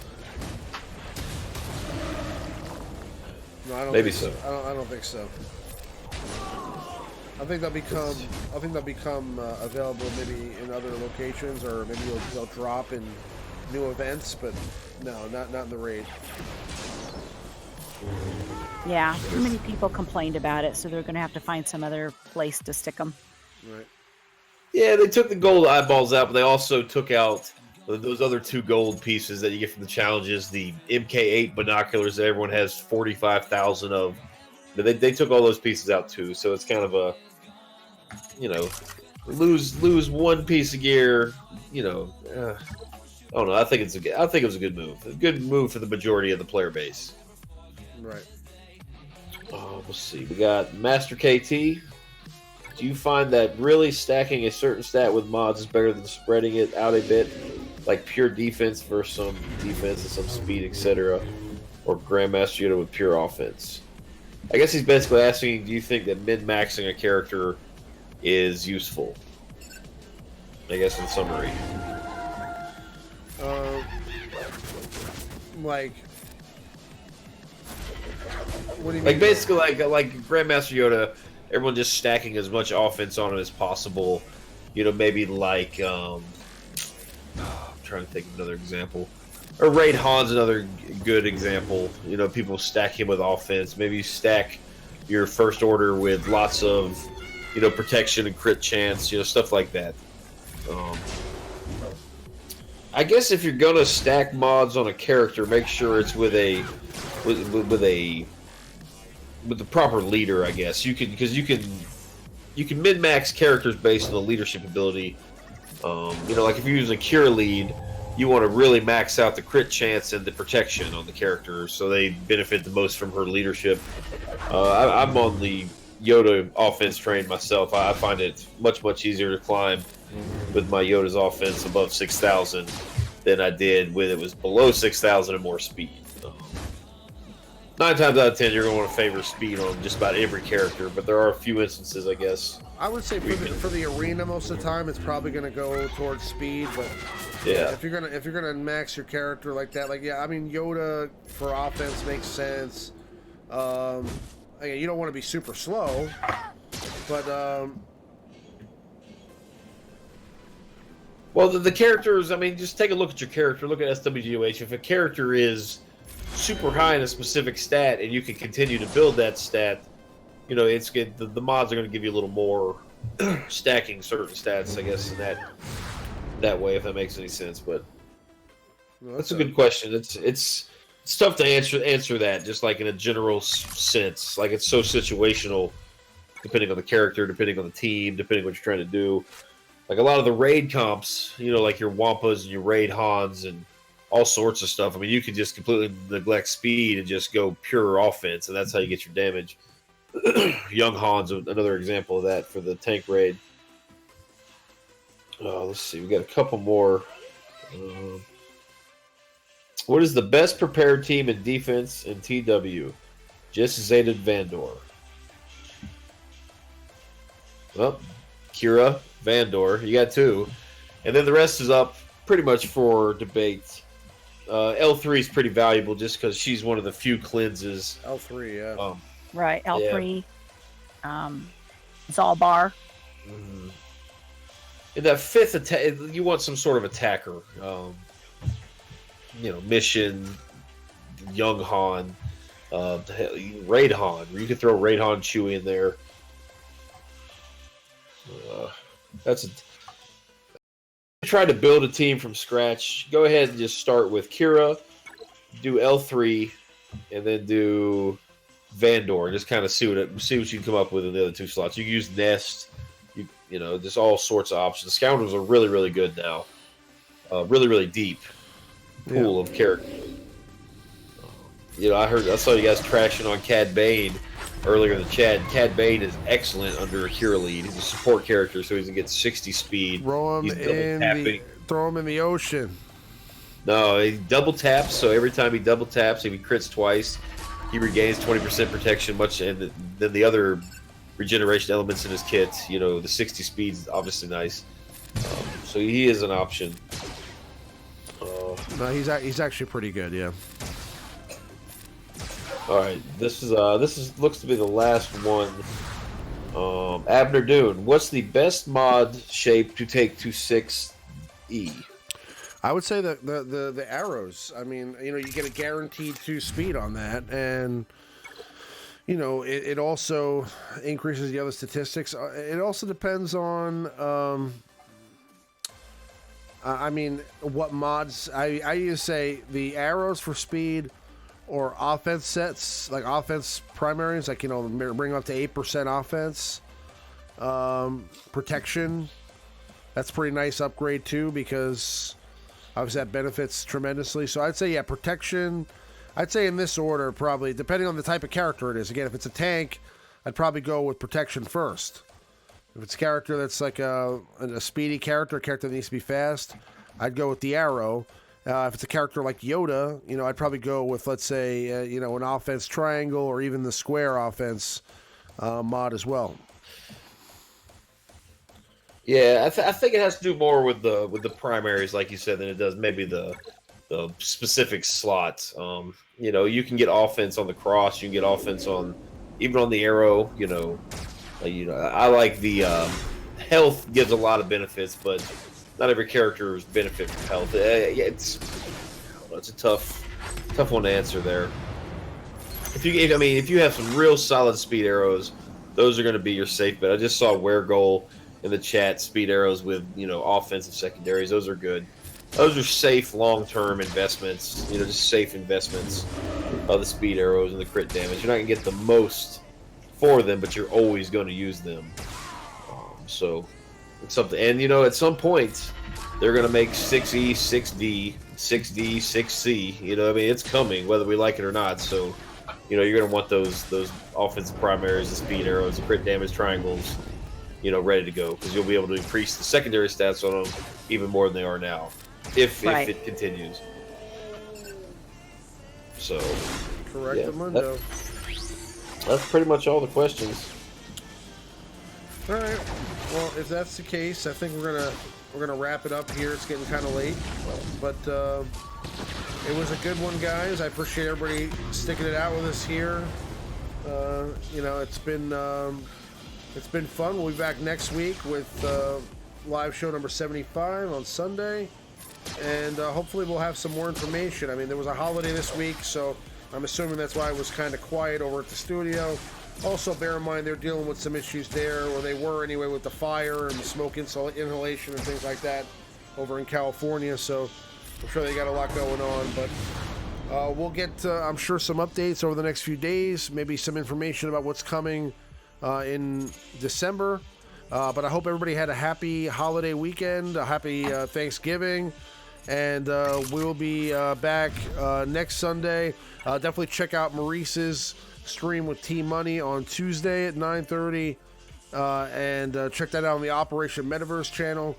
No, I don't maybe so. so. I don't think so. I think they'll become available maybe in other locations, or maybe they'll drop in new events, but no, not in the raid. Yeah, too many people complained about it, so they're going to have to find some other place to stick them. Right. Yeah, they took the gold eyeballs out, but they also took out those other two gold pieces that you get from the challenges, the MK8 binoculars that everyone has 45,000 of. They took all those pieces out too, so it's kind of a, lose one piece of gear, I don't know. I think it was a good move. A good move for the majority of the player base. Right. Let's see. We got Master KT. Do you find that really stacking a certain stat with mods is better than spreading it out a bit, like pure defense versus some defense and some speed, etc., or Grandmaster Yoda with pure offense? I guess he's basically asking, do you think that min-maxing a character is useful? I guess in summary. Like, what do you mean? Like basically, like Grandmaster Yoda, everyone just stacking as much offense on it as possible. Maybe like I'm trying to think of another example. Or Raid Han's another good example. People stack him with offense. Maybe you stack your First Order with lots of, protection and crit chance. Stuff like that. I guess if you're gonna stack mods on a character, make sure it's with the proper leader. I guess you can you can min-max characters based on the leadership ability. You know, like if you're using a cure lead, you want to really max out the crit chance and the protection on the character, so they benefit the most from her leadership. I'm on the Yoda offense train myself. I find it much easier to climb with my Yoda's offense above 6,000 than I did when it was below 6,000 and more speed. 9 times out of 10, you're going to want to favor speed on just about every character, but there are a few instances, I guess. I would say for the arena most of the time, it's probably going to go towards speed, but yeah, if you're gonna max your character like that, like I mean Yoda for offense makes sense. Again, you don't want to be super slow, but well, the characters. I mean, just take a look at your character. Look at SWGOH. If a character is super high in a specific stat, and you can continue to build that stat, you know, it's good. The mods are going to give you a little more stacking certain stats, I guess, in that way, if that makes any sense. But that's a good question. It's tough to answer that just like in a general sense. Like it's so situational, depending on the character, depending on the team, depending on what you're trying to do. Like a lot of the raid comps, you know, like your Wampas and your raid Hans and all sorts of stuff. I mean, you could just completely neglect speed and just go pure offense, and that's how you get your damage. Young Han's another example of that for the tank raid. Let's see, we got a couple more. What is the best prepared team in defense in TW? Just Zeta Vandor. Well, Kira, Vandor, you got 2. And then the rest is up pretty much for debate. L3 is pretty valuable just because she's one of the few cleanses. L3, yeah. Right, L3. Yeah. Zalbar. Mm-hmm. In that 5th attack, you want some sort of attacker. You know, Mission, Young Han, Raid Han. You could throw Raid Han Chewie in there. Try to build a team from scratch. Go ahead and just start with Kira, do L3, and then do Vandor. Just kind of see what you can come up with in the other 2 slots. You can use Nest. You know, just all sorts of options. The Scoundrels are really good now. Really deep pool of characters. You know, I saw you guys trashing on Cad Bane earlier in the chat. Cad Bane is excellent under a Kira lead. He's a support character, so he's gonna get 60 speed. Throw him in the ocean. No, he double taps, so every time he double taps, if he crits twice, he regains 20% protection, and then the other regeneration elements in his kit. You know, the 60 speed is obviously nice. So he is an option. No, he's actually pretty good, yeah. All right, this looks to be the last one. Abner Dune, what's the best mod shape to take to 6E? I would say the arrows. I mean, you know, you get a guaranteed 2 speed on that, and you know, it also increases the other statistics. It also depends on, I mean, what mods. I used to say the arrows for speed or offense sets, like offense primaries, like, you know, bring up to 8% offense. Protection, that's a pretty nice upgrade too, because obviously that benefits tremendously. So I'd say, yeah, protection. I'd say in this order, probably, depending on the type of character it is. Again, if it's a tank, I'd probably go with protection first. If it's a character that's like a speedy character, a character that needs to be fast, I'd go with the arrow. If it's a character like Yoda, you know, I'd probably go with, let's say, you know, an offense triangle or even the square offense mod as well. Yeah, I think it has to do more with the primaries, like you said, than it does maybe the specific slots. You know, you can get offense on the cross, you can get offense on even on the arrow. You know, I like the health gives a lot of benefits, but not every character's benefit from health. It's a tough one to answer there. If you have some real solid speed arrows, those are going to be your safe bet. I just saw Weregoal in the chat, speed arrows with, you know, offensive secondaries. Those are good. Those are safe long-term investments. You know, just safe investments of the speed arrows and the crit damage. You're not going to get the most for them, but you're always going to use them. So it's something. And at some point, they're going to make 6E, 6D, 6D, 6C. It's coming, whether we like it or not. So, you're going to want those offensive primaries, the speed arrows, the crit damage triangles, ready to go, because you'll be able to increase the secondary stats on them even more than they are now, if it continues. So, Correct, Mundo. That's pretty much all the questions. All right. Well, if that's the case, I think we're gonna wrap it up here. It's getting kind of late, but it was a good one, guys. I appreciate everybody sticking it out with us here. It's been fun. We'll be back next week with live show number 75 on Sunday, and hopefully we'll have some more information. I mean, there was a holiday this week, so I'm assuming that's why it was kind of quiet over at the studio. Also, bear in mind they're dealing with some issues there, or they were anyway, with the fire and the smoke inhalation and things like that over in California. So I'm sure they got a lot going on, but we'll get, I'm sure, some updates over the next few days, maybe some information about what's coming in December. But I hope everybody had a happy holiday weekend, a happy Thanksgiving, and we will be back next Sunday. Definitely check out Maurice's stream with Team Money on Tuesday at 9:30, and check that out on the Operation Metaverse channel.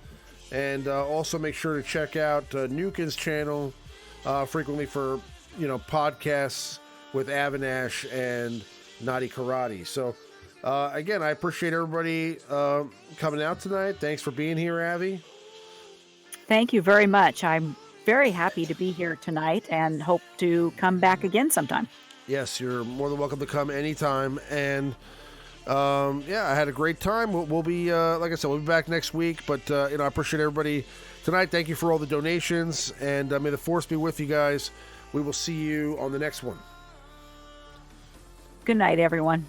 And also make sure to check out Nukin's channel frequently for podcasts with Avinash and Naughty Karate. So again, I appreciate everybody coming out tonight. Thanks for being here, Avi. Thank you very much. I'm very happy to be here tonight and hope to come back again sometime. Yes, you're more than welcome to come anytime. And I had a great time. We'll be, like I said, we'll be back next week. But I appreciate everybody tonight. Thank you for all the donations, and may the force be with you guys. We will see you on the next one. Good night, everyone.